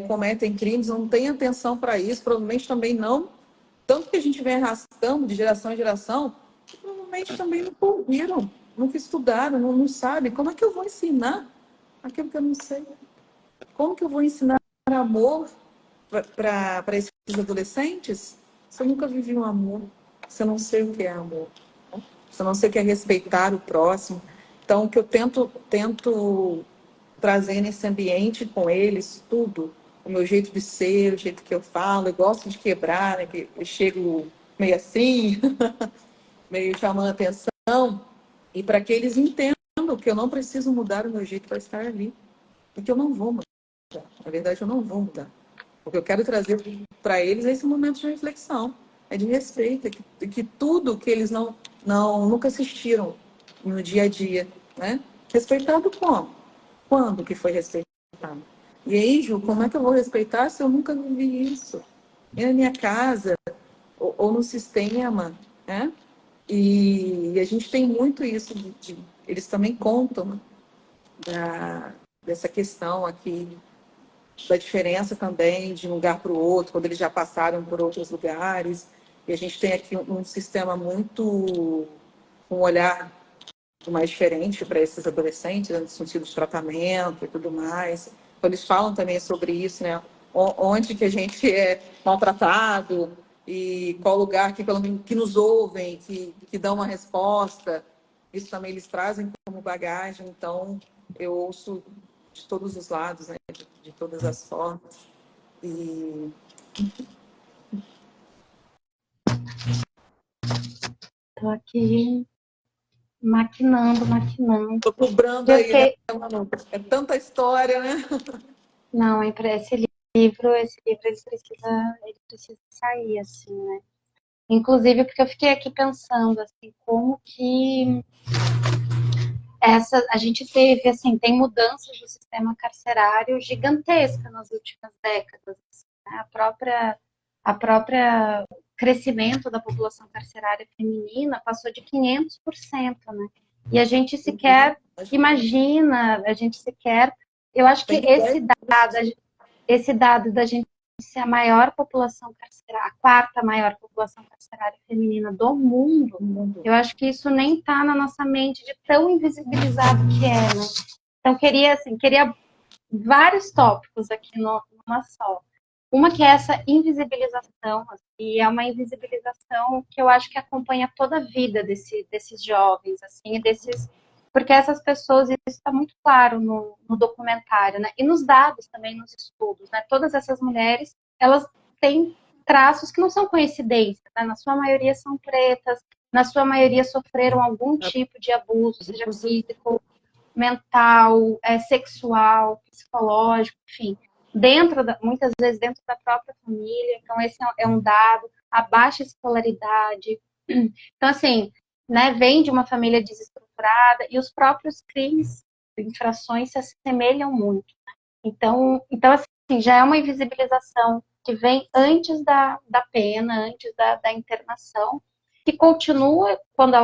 cometem crimes, não tem atenção para isso, provavelmente também não. Tanto que a gente vem arrastando de geração em geração, que provavelmente também não ouviram, nunca estudaram, não sabem. Como é que eu vou ensinar aquilo que eu não sei? Como que eu vou ensinar amor para esses adolescentes se eu nunca vivi um amor? Se eu não sei o que é amor? Né? Se eu não sei o que é respeitar o próximo? Então, o que eu tento trazer nesse ambiente com eles, tudo, o meu jeito de ser, o jeito que eu falo, eu gosto de quebrar, né, que eu chego meio assim, meio chamando a atenção, e para que eles entendam que eu não preciso mudar o meu jeito para estar ali, porque eu não vou mudar, na verdade eu não vou mudar, porque eu quero trazer para eles esse momento de reflexão, é de respeito, que tudo que eles nunca assistiram no dia a dia, né? Respeitado como? Quando que foi respeitado? E aí, Ju, como é que eu vou respeitar se eu nunca vivi isso? Nem na minha casa, ou no sistema, né? E a gente tem muito isso, eles também contam dessa questão aqui, da diferença também de um lugar para o outro, quando eles já passaram por outros lugares. E a gente tem aqui um sistema muito, um olhar mais diferente para esses adolescentes, né, no sentido de tratamento e tudo mais. Então, eles falam também sobre isso, né? Onde que a gente é maltratado e qual lugar que nos ouvem, que dão uma resposta. Isso também eles trazem como bagagem. Então, eu ouço de todos os lados, né? De todas as formas. E Tô aqui maquinando. estou cobrando Eu aí, né, fiquei, Manu? É tanta história, né? não, é para esse livro ele precisa sair, assim, né? Inclusive porque eu fiquei aqui pensando, assim, como que a gente teve, assim, tem mudanças do sistema carcerário gigantesca nas últimas décadas, assim, né? A própria crescimento da população carcerária feminina passou de 500%, né? E a gente sequer imagina, a gente sequer, eu acho que Tem ideia esse dado da gente ser a maior população carcerária, a quarta maior população carcerária feminina do mundo, do mundo. eu acho que isso nem está na nossa mente de tão invisibilizado que é, né? Então, queria vários tópicos aqui numa só. Uma que é essa invisibilização, assim, e é uma invisibilização que eu acho que acompanha toda a vida desses jovens, assim, porque essas pessoas, isso está muito claro no documentário, né? E nos dados também, nos estudos, né? Todas essas mulheres, elas têm traços que não são coincidências, né? Na sua maioria são pretas, na sua maioria sofreram algum tipo de abuso, seja físico, mental, sexual, psicológico, enfim, muitas vezes dentro da própria família. Então, esse é um dado, a baixa escolaridade. Então, assim, né, vem de uma família desestruturada e os próprios crimes, infrações se assemelham muito. Então assim, já é uma invisibilização que vem antes da pena, antes da internação, que continua quando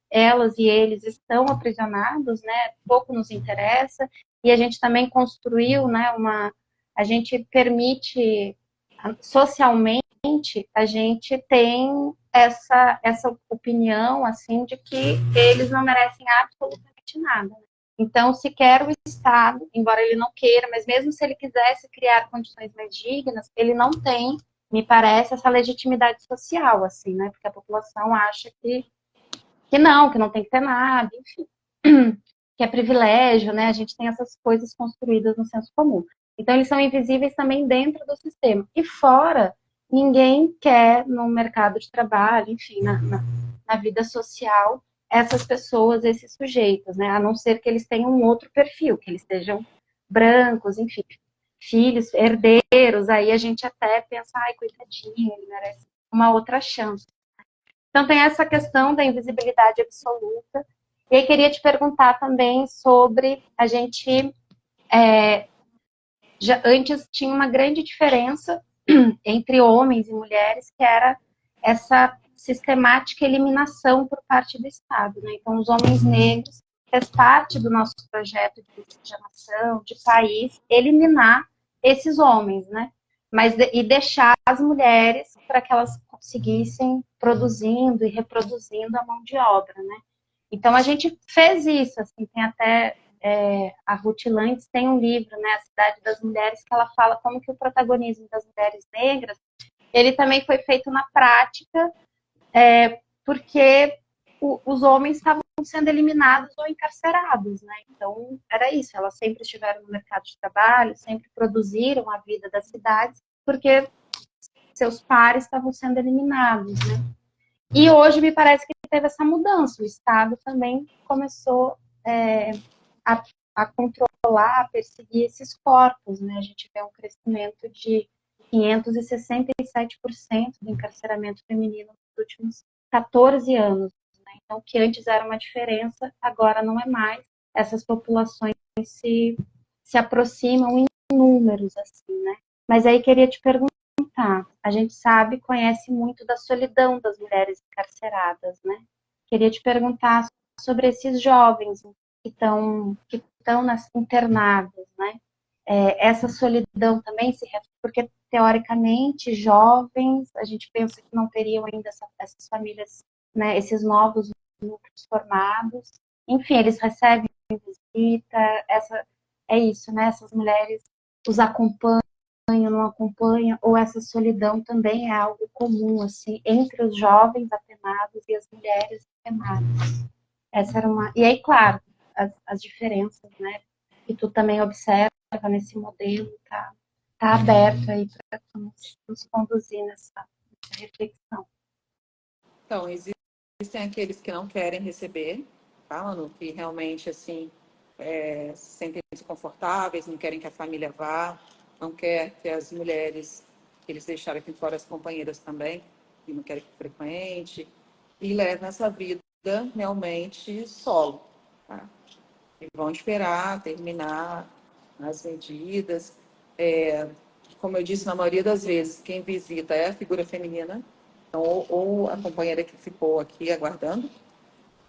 elas e eles estão aprisionados, né? Pouco nos interessa, e a gente também construiu, né? A gente permite socialmente, a gente tem essa opinião assim de que eles não merecem absolutamente nada. Então, sequer o Estado, embora ele não queira, mas mesmo se ele quisesse criar condições mais dignas, ele não tem, me parece, essa legitimidade social, assim, né? Porque a população acha que não tem que ter nada, enfim, que é privilégio, né? A gente tem essas coisas construídas no senso comum. Então, eles são invisíveis também dentro do sistema. E fora, ninguém quer no mercado de trabalho, enfim, na vida social, essas pessoas, esses sujeitos, né? A não ser que eles tenham um outro perfil, que eles sejam brancos, enfim, filhos, herdeiros, aí a gente até pensa, ai, coitadinho, ele merece uma outra chance. Então tem essa questão da invisibilidade absoluta. E aí queria te perguntar também sobre a gente já antes tinha uma grande diferença entre homens e mulheres, que era essa sistemática eliminação por parte do Estado, né? Então, os homens negros fez parte do nosso projeto de miscigenação, de país, eliminar esses homens, né? E deixar as mulheres para que elas conseguissem produzindo e reproduzindo a mão de obra, né? Então, a gente fez isso, assim, tem até a Ruth Landes tem um livro, né, A Cidade das Mulheres, que ela fala como que o protagonismo das mulheres negras, ele também foi feito na prática, porque os homens estavam sendo eliminados ou encarcerados, né? Então, era isso, elas sempre estiveram no mercado de trabalho, sempre produziram a vida das cidades, porque seus pares estavam sendo eliminados, né? E hoje me parece que teve essa mudança, o Estado também começou a controlar, a perseguir esses corpos, né? A gente vê um crescimento de 567% do encarceramento feminino nos últimos 14 anos, né? Então, que antes era uma diferença, agora não é mais. Essas populações se aproximam em números, assim, né? Mas aí queria te perguntar, a gente sabe, conhece muito da solidão das mulheres encarceradas, né? Queria te perguntar sobre esses jovens que estão internados, né? Essa solidão também porque teoricamente jovens, a gente pensa que não teriam ainda essas famílias, né? Esses novos núcleos formados. Enfim, eles recebem visita, é isso, né? Essas mulheres os acompanham, não acompanham, ou essa solidão também é algo comum, assim, entre os jovens apenados e as mulheres apenadas. Essa era uma. E aí, claro, as diferenças, né? Que tu também observa nesse modelo, tá aberto aí para nos conduzir nessa reflexão. Então, existem aqueles que não querem receber, tá, Manu? Que realmente, assim, se sentem desconfortáveis, não querem que a família vá, não quer que as mulheres, que eles deixaram aqui fora, as companheiras também, que não querem que frequente, e levam essa vida realmente solo, tá? E vão esperar terminar as medidas. Como eu disse, na maioria das vezes, quem visita é a figura feminina, então, ou a companheira que ficou aqui aguardando,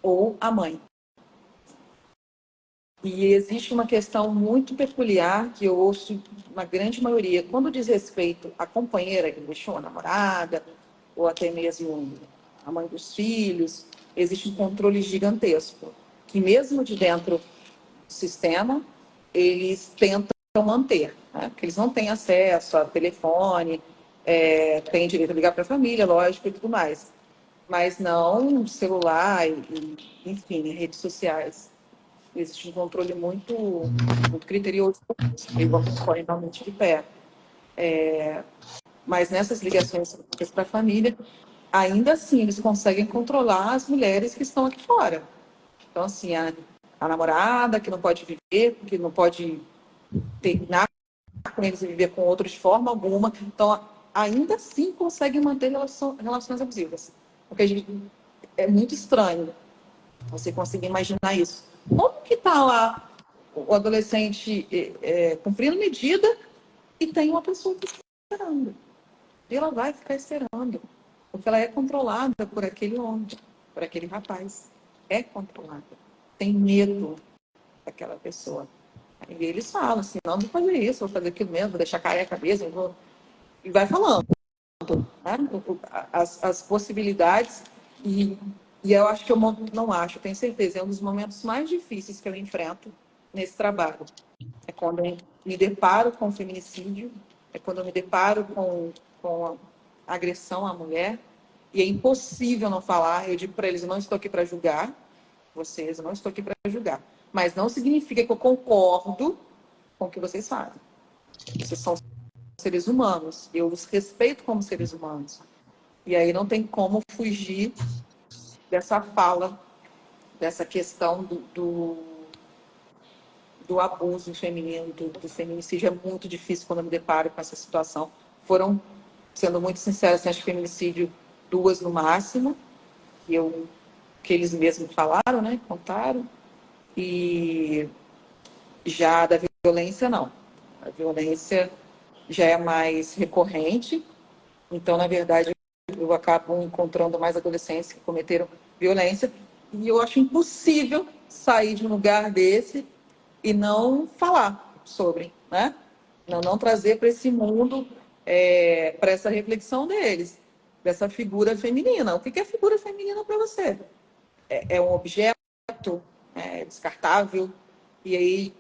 ou a mãe. E existe uma questão muito peculiar que eu ouço na grande maioria, quando diz respeito à companheira que deixou a namorada, ou até mesmo a mãe dos filhos, existe um controle gigantesco, que mesmo de dentro do sistema, eles tentam manter, né? Porque eles não têm acesso a telefone, têm direito a ligar para a família, lógico, e tudo mais, mas não celular, enfim, redes sociais. Existe um controle muito criterioso, eles acompanham realmente de perto. Mas nessas ligações para a família, ainda assim, eles conseguem controlar as mulheres que estão aqui fora. Então, assim, a namorada que não pode viver, que não pode ter nada com eles e viver com outros de forma alguma. Então, ainda assim, conseguem manter relações abusivas. Porque é muito estranho você conseguir imaginar isso. Como que está lá o adolescente cumprindo medida e tem uma pessoa que está esperando? E ela vai ficar esperando, porque ela é controlada por aquele homem, por aquele rapaz. É controlada. Tem medo daquela pessoa. E eles falam assim, não vou fazer isso, vou fazer aquilo mesmo, vou deixar careca mesmo, e vai falando, né? As possibilidades, e E eu acho que eu não acho, eu tenho certeza, é um dos momentos mais difíceis que eu enfrento nesse trabalho. É quando eu me deparo com o feminicídio, é quando eu me deparo com a agressão à mulher, e é impossível não falar. Eu digo para eles, eu não estou aqui para julgar vocês, eu não estou aqui para julgar. Mas não significa que eu concordo com o que vocês fazem. Vocês são seres humanos, eu os respeito como seres humanos. E aí não tem como fugir dessa fala, dessa questão do abuso feminino, do feminicídio. É muito difícil quando eu me deparo com essa situação. Foram, sendo muito sincera, assim, acho que feminicídio 2 no máximo, que eles mesmos falaram, né, contaram. E já da violência, não. A violência já é mais recorrente. Então, na verdade, eu acabo encontrando mais adolescentes que cometeram violência. E eu acho impossível sair de um lugar desse e não falar sobre, né? Não trazer para esse mundo, para essa reflexão deles, dessa figura feminina. O que é figura feminina para você? É um objeto, é descartável, e aí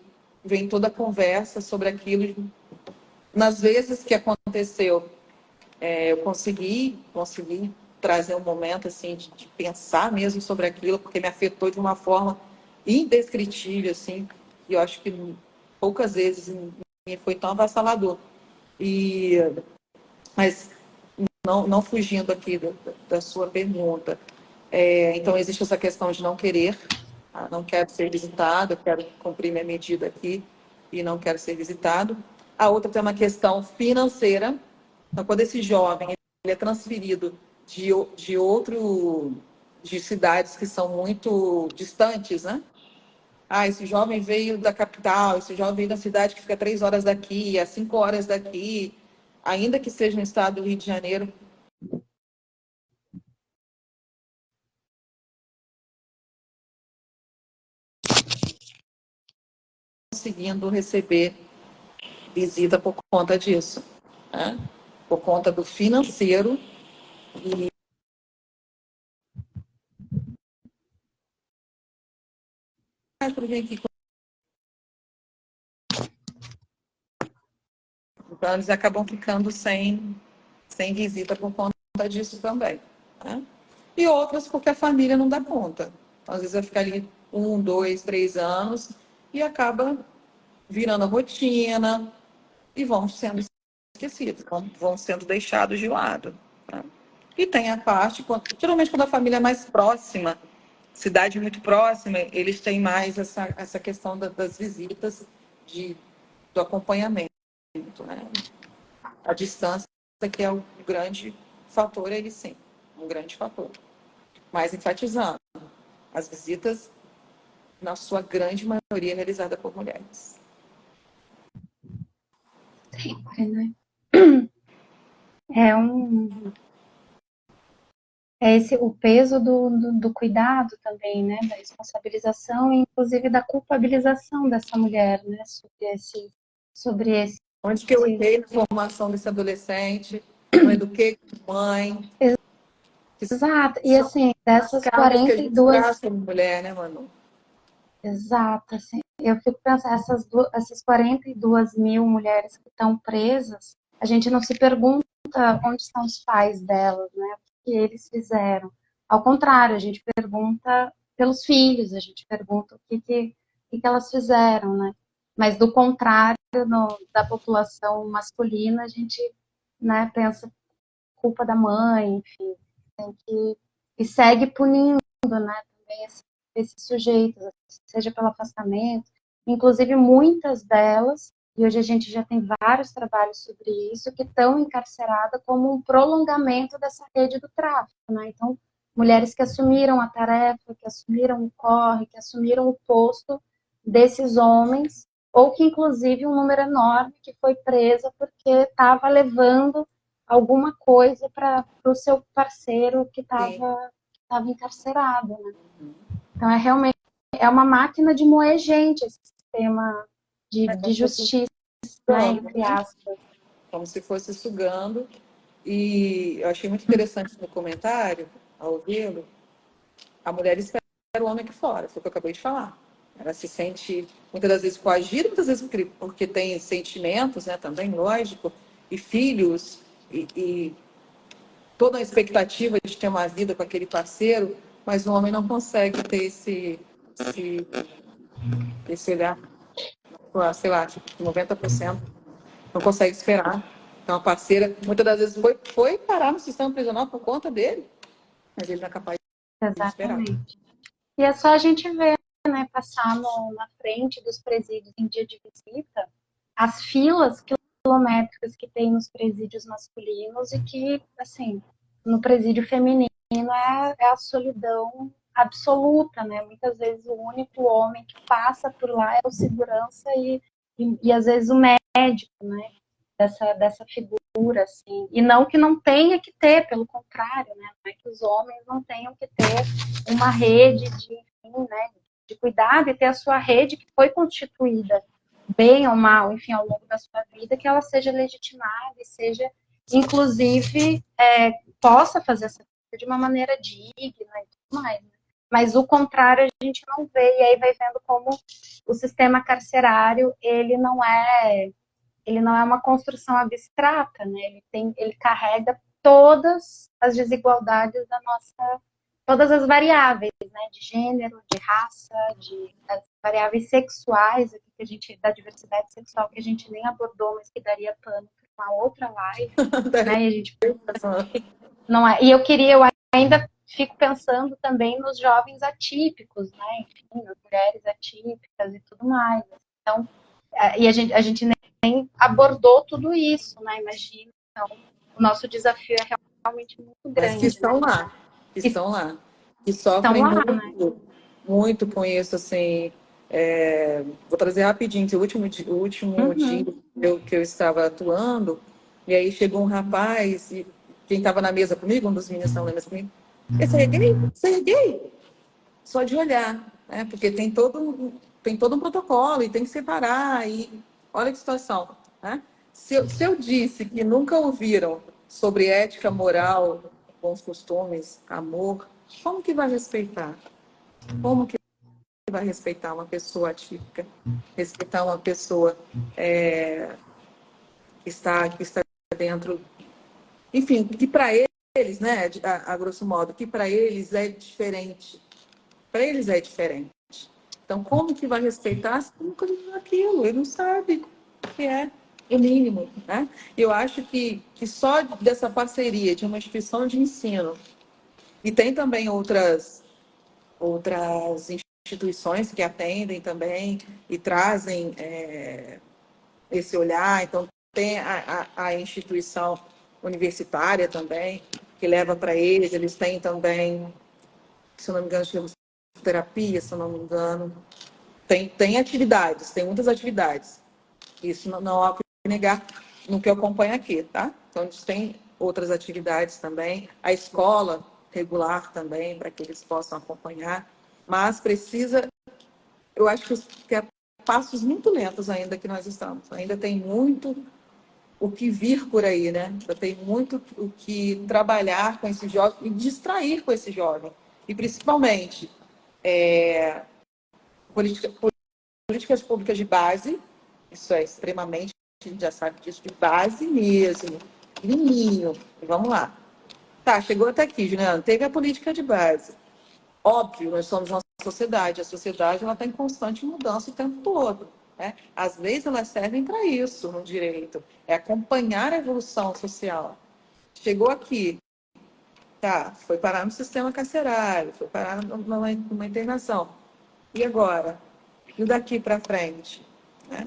vem toda a conversa sobre aquilo. Nas vezes que aconteceu, eu consegui trazer um momento assim de pensar mesmo sobre aquilo, porque me afetou de uma forma indescritível, assim, e eu acho que poucas vezes me foi tão avassalador. E, mas não fugindo aqui da sua pergunta, então existe essa questão de não querer, tá? Não quero ser visitado, eu quero cumprir minha medida aqui e não quero ser visitado. A outra tem uma questão financeira. Então, quando esse jovem ele é transferido de cidades que são muito distantes, né? Ah, esse jovem veio da capital, esse jovem veio da cidade que fica 3 horas daqui, a 5 horas daqui, ainda que seja no estado do Rio de Janeiro, conseguindo receber visita por conta disso, né? Por conta do financeiro. E então, eles acabam ficando sem visita por conta disso também, né? E outras porque a família não dá conta. Às vezes vai ficar ali 1, 2, 3 anos e acaba virando a rotina e vão sendo esquecidos, vão sendo deixados de lado, tá? E tem a parte, geralmente quando a família é mais próxima, cidade muito próxima, eles têm mais essa questão das visitas, do acompanhamento, né? A distância, que é o grande fator, ele sim, um grande fator. Mas enfatizando, as visitas, na sua grande maioria, realizadas por mulheres. Sempre, né? É um. É esse o peso do cuidado também, né? Da responsabilização e, inclusive, da culpabilização dessa mulher, né? Sobre esse. Onde que eu errei na formação desse adolescente, não eduquei como mãe. Exato. E, São assim, as dessas cargas que a gente 42. traz como mulher, né, Manu? Exato, assim, eu fico pensando, essas 42 mil mulheres que estão presas, a gente não se pergunta onde estão os pais delas, né? O que eles fizeram. Ao contrário, a gente pergunta pelos filhos, a gente pergunta o que elas fizeram, né? Mas do contrário, da população masculina, a gente, né, pensa culpa da mãe, enfim, e segue punindo, né, também esses sujeitos, seja pelo afastamento, inclusive muitas delas, e hoje a gente já tem vários trabalhos sobre isso, que estão encarceradas como um prolongamento dessa rede do tráfico, né? Então, mulheres que assumiram a tarefa, que assumiram o corre, que assumiram o posto desses homens, ou que inclusive um número enorme que foi presa porque estava levando alguma coisa para o seu parceiro que estava encarcerado, né? Então é realmente uma máquina de moer gente esse sistema de justiça, né, entre aspas. Como se fosse sugando. E eu achei muito interessante no comentário, ao ouvi-lo, a mulher espera o homem aqui fora, foi o que eu acabei de falar. Ela se sente, muitas das vezes, coagida, muitas vezes porque tem sentimentos, né, também, lógico, e filhos, e toda a expectativa de ter uma vida com aquele parceiro, mas o homem não consegue ter esse olhar, sei lá, tipo, 90% não consegue esperar. Então, a parceira, muitas das vezes, foi parar no sistema prisional por conta dele, mas ele não é capaz de esperar. Exatamente. E é só a gente ver, né, passar na frente dos presídios em dia de visita, as filas quilométricas que tem nos presídios masculinos e que, assim, no presídio feminino é a solidão absoluta, né? Muitas vezes o único homem que passa por lá é o segurança e às vezes o médico, né? Dessa figura, assim. E não que não tenha que ter, pelo contrário, né? Não é que os homens não tenham que ter uma rede enfim, né, de cuidado e ter a sua rede que foi constituída, bem ou mal, enfim, ao longo da sua vida, que ela seja legitimada e seja, inclusive, possa fazer essa coisa de uma maneira digna e tudo mais. Né? Mas o contrário a gente não vê, e aí vai vendo como o sistema carcerário, ele não é uma construção abstrata, né? Ele carrega todas as desigualdades todas as variáveis, né? De gênero, de raça, das variáveis sexuais, da diversidade sexual que a gente nem abordou, mas que daria pano para uma outra live, né? E a gente não é. E eu ainda fico pensando também nos jovens atípicos, né? Enfim, nas mulheres atípicas e tudo mais. Então, e a gente nem abordou tudo isso, né? Imagina. Então, o nosso desafio é realmente muito grande. Mas que estão né? lá, que sofrem lá, muito, né? muito com isso, assim. Vou trazer rapidinho, que o último dia que eu estava atuando, e aí chegou um rapaz, e quem estava na mesa comigo, um dos meninos estava na mesa comigo, esse é gay? Você é gay? Só de olhar, né? Porque tem todo um protocolo e tem que separar. E olha que situação, né? Se eu disse que nunca ouviram sobre ética, moral, bons costumes, amor, como que vai respeitar? Como que vai respeitar uma pessoa atípica? Respeitar uma pessoa que está dentro... Enfim, que para eles, né, a grosso modo, que para eles é diferente. Para eles é diferente. Então, como que vai respeitar se nunca viu aquilo? Ele não sabe o que é o mínimo, né? Eu acho que só dessa parceria de uma instituição de ensino, e tem também outras instituições que atendem também e trazem esse olhar. Então, tem a instituição universitária também, que leva para eles têm também, se eu não me engano, terapia, se eu não me engano. Tem atividades, tem muitas atividades. Isso não há o que negar no que eu acompanho aqui, tá? Então, a gente tem outras atividades também. A escola regular também, para que eles possam acompanhar. Mas precisa, eu acho que é passos muito lentos ainda que nós estamos. Ainda tem muito o que vir por aí, né? Ainda tem muito o que trabalhar com esse jovem e distrair com esse jovem. E, principalmente, políticas públicas de base, isso é extremamente, a gente já sabe disso, de base mesmo, menininho. Vamos lá. Tá, chegou até aqui, Juliana, teve a política de base. Óbvio, nós somos uma sociedade, a sociedade está em constante mudança o tempo todo. Né? As leis elas servem para isso no direito, é acompanhar a evolução social. Chegou aqui, tá, foi parar no sistema carcerário, foi parar numa internação. E agora? E daqui para frente? Né?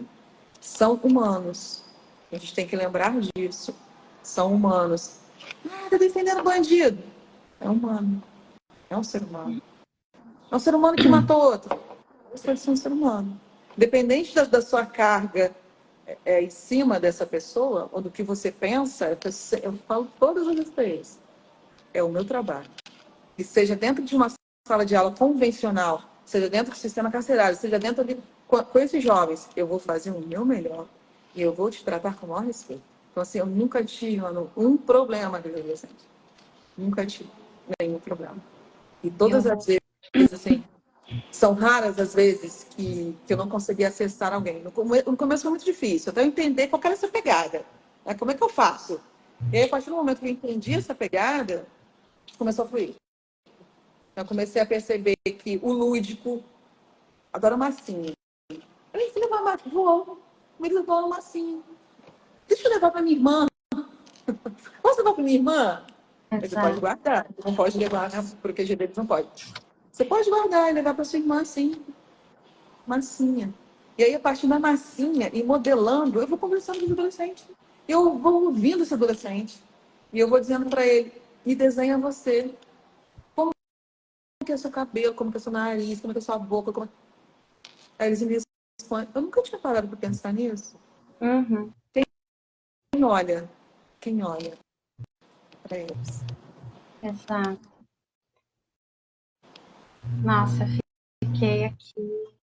São humanos. A gente tem que lembrar disso. São humanos. Está defendendo bandido. É humano. É um ser humano. É um ser humano que matou outro. Você pode ser um ser humano. Independente da sua carga em cima dessa pessoa, ou do que você pensa, eu falo todas as vezes para eles. É o meu trabalho. E seja dentro de uma sala de aula convencional, seja dentro do sistema carcerário, seja dentro de... Com esses jovens, eu vou fazer o meu melhor e eu vou te tratar com o maior respeito. Então, assim, eu nunca tive, mano, um problema de adolescente. Nunca tive nenhum problema. E todas as vezes assim, são raras as vezes que eu não consegui acessar alguém. No começo foi muito difícil, até eu entender qual era essa pegada. Né? Como é que eu faço? E aí, a partir do momento que eu entendi essa pegada, começou a fluir. Eu comecei a perceber que o lúdico adora massinha. Eu fui levar massinha, vou. Me levou uma massinha. Deixa eu levar para minha irmã. Posso levar para minha irmã? Aí você pode Exato. guardar. Não pode levar, né? Porque QG deles não pode. Você pode guardar e levar para sua irmã, sim. Massinha. E aí, a partir da massinha e modelando, eu vou conversando com os adolescentes. Eu vou ouvindo esse adolescente. E eu vou dizendo para ele, e desenha você. Como que é o seu cabelo, como que é o seu nariz, como que é a sua boca. Como... Aí eles me respondem, eu nunca tinha parado para pensar nisso. Uhum. Olha, quem olha para eles. Exato. Nossa, fiquei aqui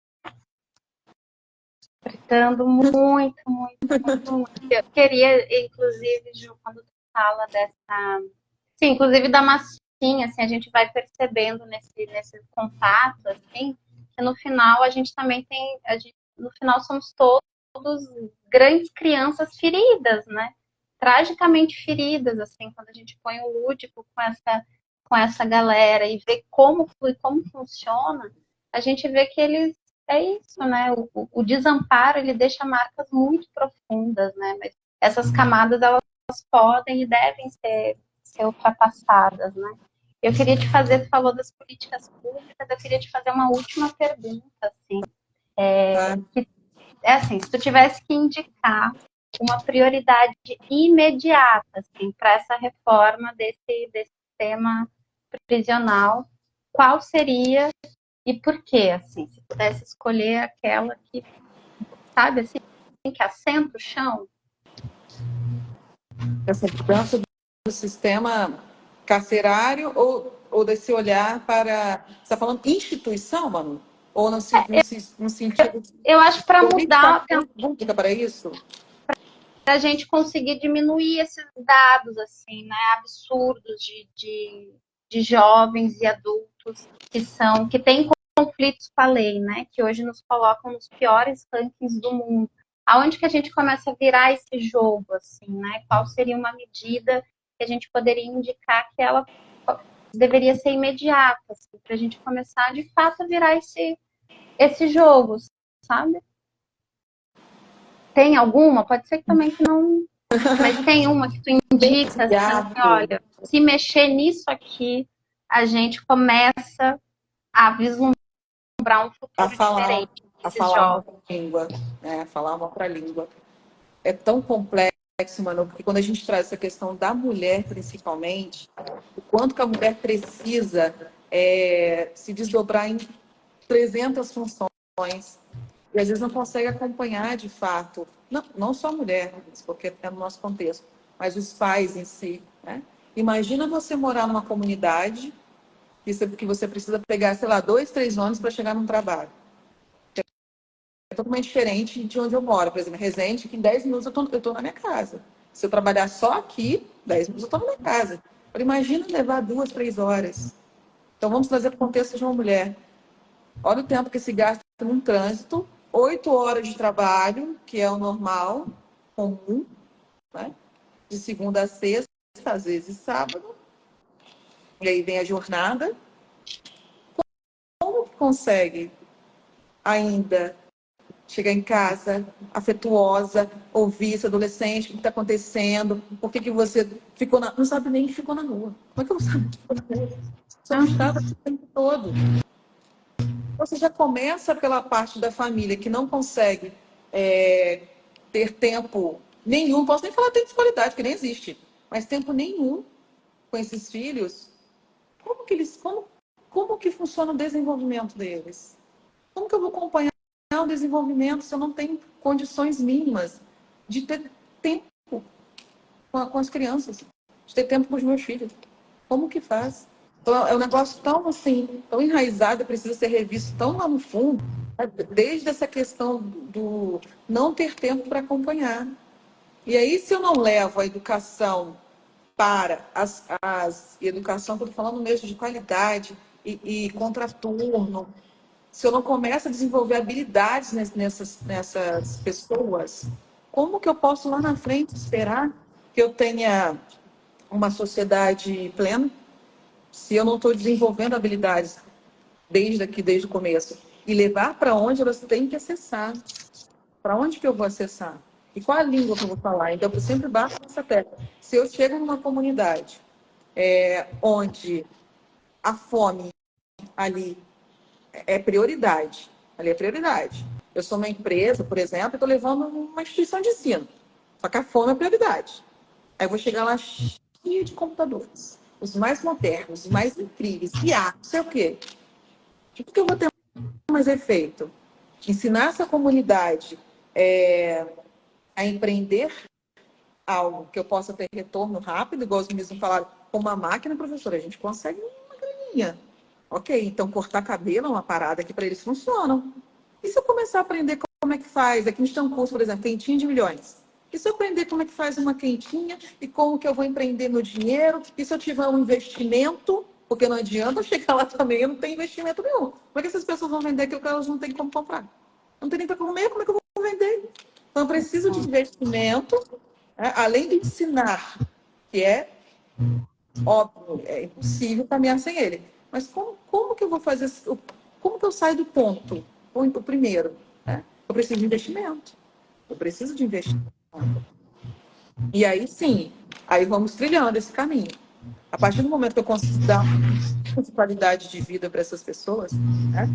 gritando muito, muito, muito, muito. Eu queria, inclusive, Ju, quando tu fala dessa. Sim, inclusive da massinha, assim, a gente vai percebendo nesse contato, assim, que no final a gente também tem. No final somos todos grandes crianças feridas, né? Tragicamente feridas, assim, quando a gente põe o lúdico com essa galera e vê como flui, como funciona, a gente vê que eles é isso, né? O desamparo ele deixa marcas muito profundas, né? Mas essas camadas elas podem e devem ser ultrapassadas, né? Eu queria te fazer, tu falou das políticas públicas, eu queria te fazer uma última pergunta, assim. Tá? É assim, se tu tivesse que indicar uma prioridade imediata, assim, para essa reforma desse sistema prisional, qual seria e por quê, assim, se pudesse escolher aquela que, sabe, assim, que assenta o chão? Essa mudança do sistema carcerário ou desse olhar para... Você está falando instituição, Manu? Ou no sentido de Eu acho que para política mudar, pública para isso? para a gente conseguir diminuir esses dados, assim, né, absurdos de jovens e adultos que têm conflitos com a lei, né, que hoje nos colocam nos piores rankings do mundo. Aonde que a gente começa a virar esse jogo, assim, né? Qual seria uma medida que a gente poderia indicar que ela deveria ser imediata, assim, para a gente começar de fato a virar esse jogo, sabe? Tem alguma? Pode ser que também que não. Mas tem uma que tu indica, assim, Imediato. olha, se mexer nisso aqui, a gente começa a vislumbrar um a futuro falar, diferente a desses falar uma jovens. outra língua, né? A falar uma outra língua. É tão complexo, mano, porque quando a gente traz essa questão da mulher, principalmente, o quanto que a mulher precisa se desdobrar em 300 funções, e às vezes não consegue acompanhar de fato, não só a mulher, porque é no nosso contexto, mas os pais em si, né? Imagina você morar numa comunidade que você precisa pegar, sei lá, 2, 3 ônibus para chegar num trabalho. É totalmente diferente de onde eu moro. Por exemplo, Resende, que em 10 minutos eu tô na minha casa. Se eu trabalhar só aqui, 10 minutos eu estou na minha casa. Agora, imagina levar 2, 3 horas. Então, vamos trazer para o contexto de uma mulher. Olha o tempo que se gasta num trânsito, 8 horas de trabalho, que é o normal, comum, né? De segunda a sexta, às vezes sábado. E aí vem a jornada. Como que consegue ainda chegar em casa afetuosa, ouvir esse adolescente, o que está acontecendo, por que você ficou não sabe nem que ficou na rua. Como é que eu vou saber que ficou na rua? Você não estava o tempo todo. Você já começa pela parte da família que não consegue ter tempo nenhum, posso nem falar tempo de qualidade, que nem existe, mas tempo nenhum com esses filhos. Como que funciona o desenvolvimento deles? Como que eu vou acompanhar o desenvolvimento se eu não tenho condições mínimas de ter tempo com as crianças, de ter tempo com os meus filhos? Como que faz? Então, é um negócio tão assim, tão enraizado, precisa ser revisto tão lá no fundo, né? Desde essa questão do não ter tempo para acompanhar. E aí, se eu não levo a educação para educação, estou falando mesmo de qualidade, e contraturno, se eu não começo a desenvolver habilidades nessas pessoas, como que eu posso lá na frente esperar que eu tenha uma sociedade plena se eu não estou desenvolvendo habilidades desde o começo? E levar para onde elas têm que acessar. Para onde que eu vou acessar? E qual a língua que eu vou falar? Então, eu sempre bato nessa tecla. Se eu chego numa comunidade onde a fome ali é prioridade, ali é prioridade. Eu sou uma empresa, por exemplo, e estou levando uma instituição de ensino. Só que a fome é prioridade. Aí eu vou chegar lá cheio de computadores. Os mais modernos, os mais incríveis. E não sei o quê. O que eu vou ter mais efeito? Ensinar essa comunidade a empreender algo que eu possa ter retorno rápido, igual os meninos falaram, com uma máquina, professora, a gente consegue uma graninha. Ok, então cortar cabelo é uma parada que para eles funcionam. E se eu começar a aprender como é que faz? Aqui a gente tem um curso, por exemplo, quentinha de milhões. E se eu aprender como é que faz uma quentinha e como que eu vou empreender meu dinheiro? E se eu tiver um investimento? Porque não adianta eu chegar lá também e não tem investimento nenhum. Como é que essas pessoas vão vender aquilo que elas não têm como comprar? Não tem nem para comer, como é que eu vou vender? Então, eu preciso de investimento, né? Além de ensinar, que é óbvio, é impossível caminhar sem ele. Mas como que eu vou fazer? Como que eu saio do ponto? O primeiro, né? Eu preciso de investimento. Eu preciso de investimento. E aí sim, aí vamos trilhando esse caminho. A partir do momento que eu consigo dar qualidade de vida para essas pessoas, né?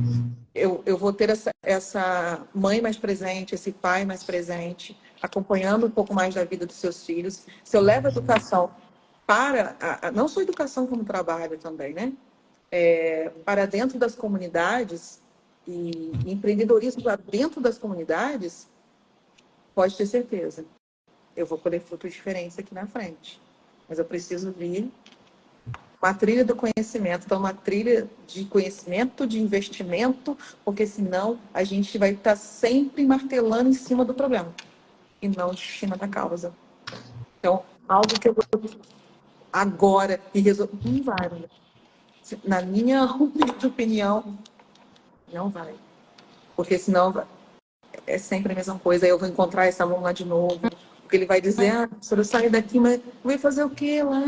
Eu vou ter essa mãe mais presente, esse pai mais presente, acompanhando um pouco mais da vida dos seus filhos. Se eu levo a educação para, não só educação como trabalho também, né? Para dentro das comunidades e empreendedorismo para dentro das comunidades, pode ter certeza, eu vou colher frutos diferentes aqui na frente. Mas eu preciso vir uma trilha do conhecimento, então uma trilha de conhecimento, de investimento, porque senão a gente vai estar sempre martelando em cima do problema e não em cima da causa. Então, algo que eu vou agora e resolver, não vai, né? Na minha humilde opinião, não vai. Porque senão é sempre a mesma coisa. Aí eu vou encontrar esse aluno lá de novo. Porque ele vai dizer, professora, eu saí daqui, mas vou fazer o quê lá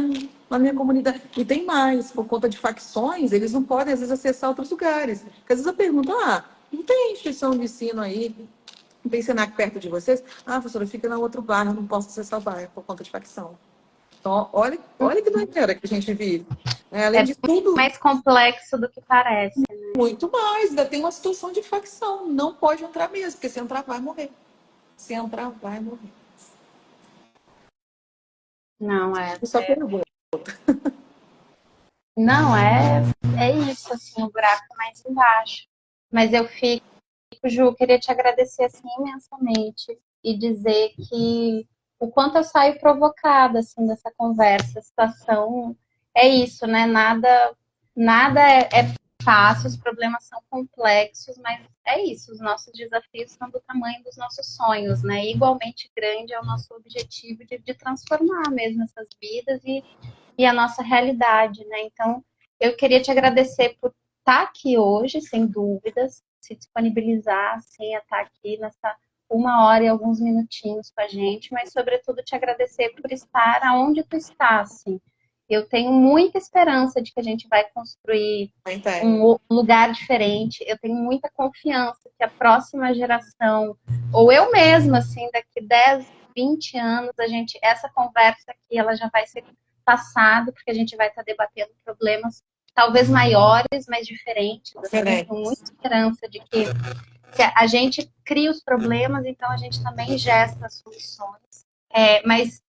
na minha comunidade? E tem mais, por conta de facções, eles não podem, às vezes, acessar outros lugares. Porque às vezes eu pergunto, não tem instituição de ensino aí, não tem Senac perto de vocês? Professora, fica no outro bairro, não posso acessar o bairro por conta de facção. Então, olha que doideira que a gente vive. Além de tudo, mais complexo do que parece. muito mais, ainda tem uma situação de facção. Não pode entrar mesmo, porque se entrar, vai morrer. Se entrar, vai morrer. Não, Só pergunta. Não, é isso, assim, o buraco é mais embaixo. Mas eu fico, Ju, queria te agradecer, assim, imensamente e dizer que o quanto eu saio provocada, assim, dessa conversa, a situação é isso, né? Nada é fácil, os problemas são complexos, mas é isso, os nossos desafios são do tamanho dos nossos sonhos, né? Igualmente grande é o nosso objetivo de transformar mesmo essas vidas e a nossa realidade, né? Então, eu queria te agradecer por estar aqui hoje, sem dúvidas, se disponibilizar, assim, a estar aqui nessa 1 hora e alguns minutinhos com a gente, mas, sobretudo, te agradecer por estar aonde tu está, assim. Eu tenho muita esperança de que a gente vai construir um lugar diferente. Eu tenho muita confiança que a próxima geração, ou eu mesma, assim, daqui 10, 20 anos, essa conversa aqui, ela já vai ser passado, porque a gente vai estar debatendo problemas talvez maiores, mas diferentes. Eu tenho muita esperança de que se a gente cria os problemas, então a gente também gesta as soluções. Mas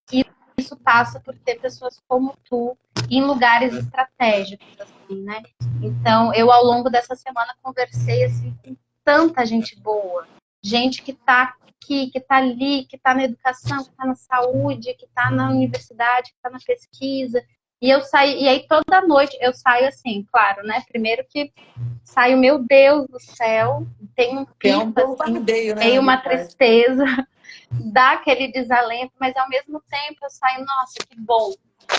isso passa por ter pessoas como tu em lugares estratégicos, assim, né? Então, eu ao longo dessa semana conversei assim com tanta gente boa, gente que está aqui, que está ali, que está na educação, que está na saúde, que está na universidade, que está na pesquisa. E eu saio, e aí toda noite eu saio assim, claro, né? Primeiro que saio, meu Deus do céu, tem um pico, assim, né, meio uma tristeza, dá aquele desalento, mas ao mesmo tempo eu saio, nossa, que bom.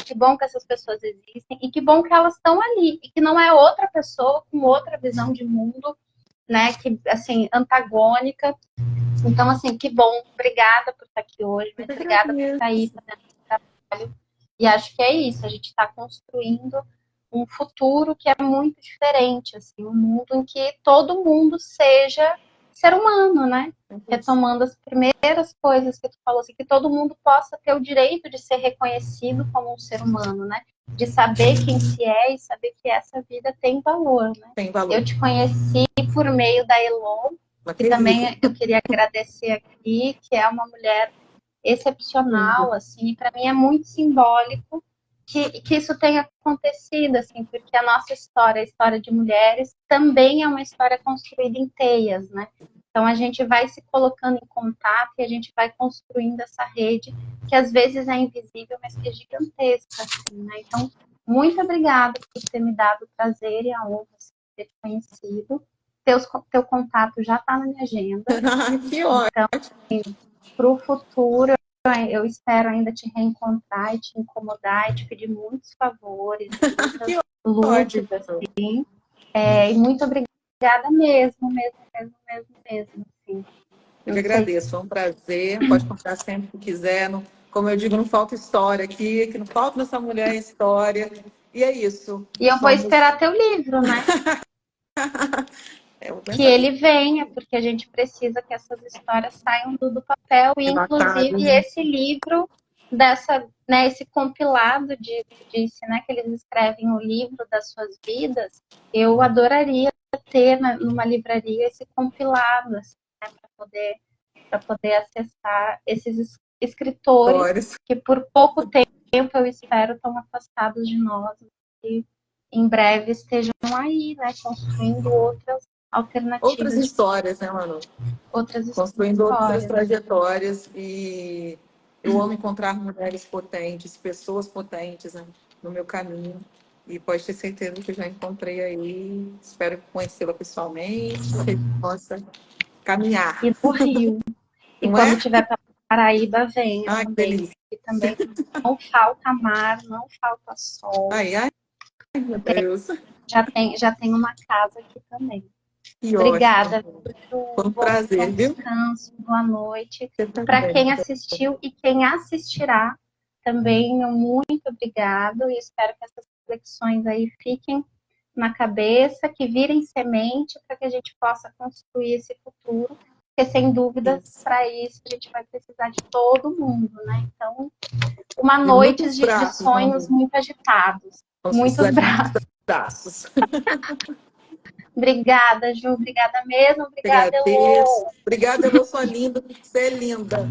que bom que essas pessoas existem e que bom que elas estão ali e que não é outra pessoa com outra visão de mundo, né, que assim antagônica. Então assim, que bom, obrigada por estar aqui hoje, muito obrigada por estar aí fazendo esse trabalho. E acho que é isso, a gente está construindo um futuro que é muito diferente, assim, um mundo em que todo mundo seja ser humano, né? Retomando as primeiras coisas que tu falou, assim, que todo mundo possa ter o direito de ser reconhecido como um ser humano, né? De saber quem se é e saber que essa vida tem valor, né? Tem valor. Eu te conheci por meio da Elon, que também eu queria agradecer aqui, que é uma mulher excepcional, assim, e para mim é muito simbólico que isso tenha acontecido, assim, porque a nossa história, a história de mulheres, também é uma história construída em teias, né? Então a gente vai se colocando em contato e a gente vai construindo essa rede que às vezes é invisível, mas que é gigantesca, assim, né? Então, muito obrigada por ter me dado o prazer e a honra de ter te conhecido. Teu contato já está na minha agenda. Que ótimo. Então, assim, para o futuro, eu espero ainda te reencontrar e te incomodar e te pedir muitos favores, muitas luzes, assim. E muito obrigada mesmo, assim. Eu que agradeço, foi um prazer. Pode contar sempre que quiser. Não, como eu digo, não falta história aqui, que não falta nessa mulher história. E é isso. E eu vou esperar teu livro, né? Que ele venha, porque a gente precisa que essas histórias saiam do papel. E, inclusive, esse livro dessa, né, esse compilado disse, né, que eles escrevem o livro das suas vidas, eu adoraria ter numa livraria esse compilado, assim, né, para poder acessar esses escritores que por pouco tempo, eu espero, estão afastados de nós e em breve estejam aí, né, construindo outras alternativas. Outras histórias, né, Manu? Construindo outras trajetórias. E eu amo encontrar mulheres potentes, pessoas potentes, né, no meu caminho. E pode ter certeza que eu já encontrei aí. Espero conhecê-la pessoalmente, que a gente possa caminhar. E no Rio. E não quando tiver para Paraíba, venha ai, também. E também não falta mar, não falta sol. Ai, meu Deus. Já tem uma casa aqui também. Que obrigada. Foi um prazer, bom descanso, boa noite. Para quem assistiu e quem assistirá, também muito obrigado. E espero que essas reflexões aí fiquem na cabeça, que virem semente para que a gente possa construir esse futuro. Porque, sem dúvidas, para isso a gente vai precisar de todo mundo, né? Então, uma noite de sonhos muito agitados. Muitos braços. Obrigada, Ju. Obrigada mesmo. Obrigada, Elô. Obrigada, Elô, sua linda. Você é linda.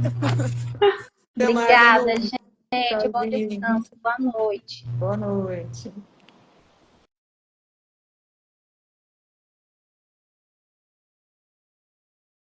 Obrigada, gente. Bom descanso. Boa noite. Boa noite.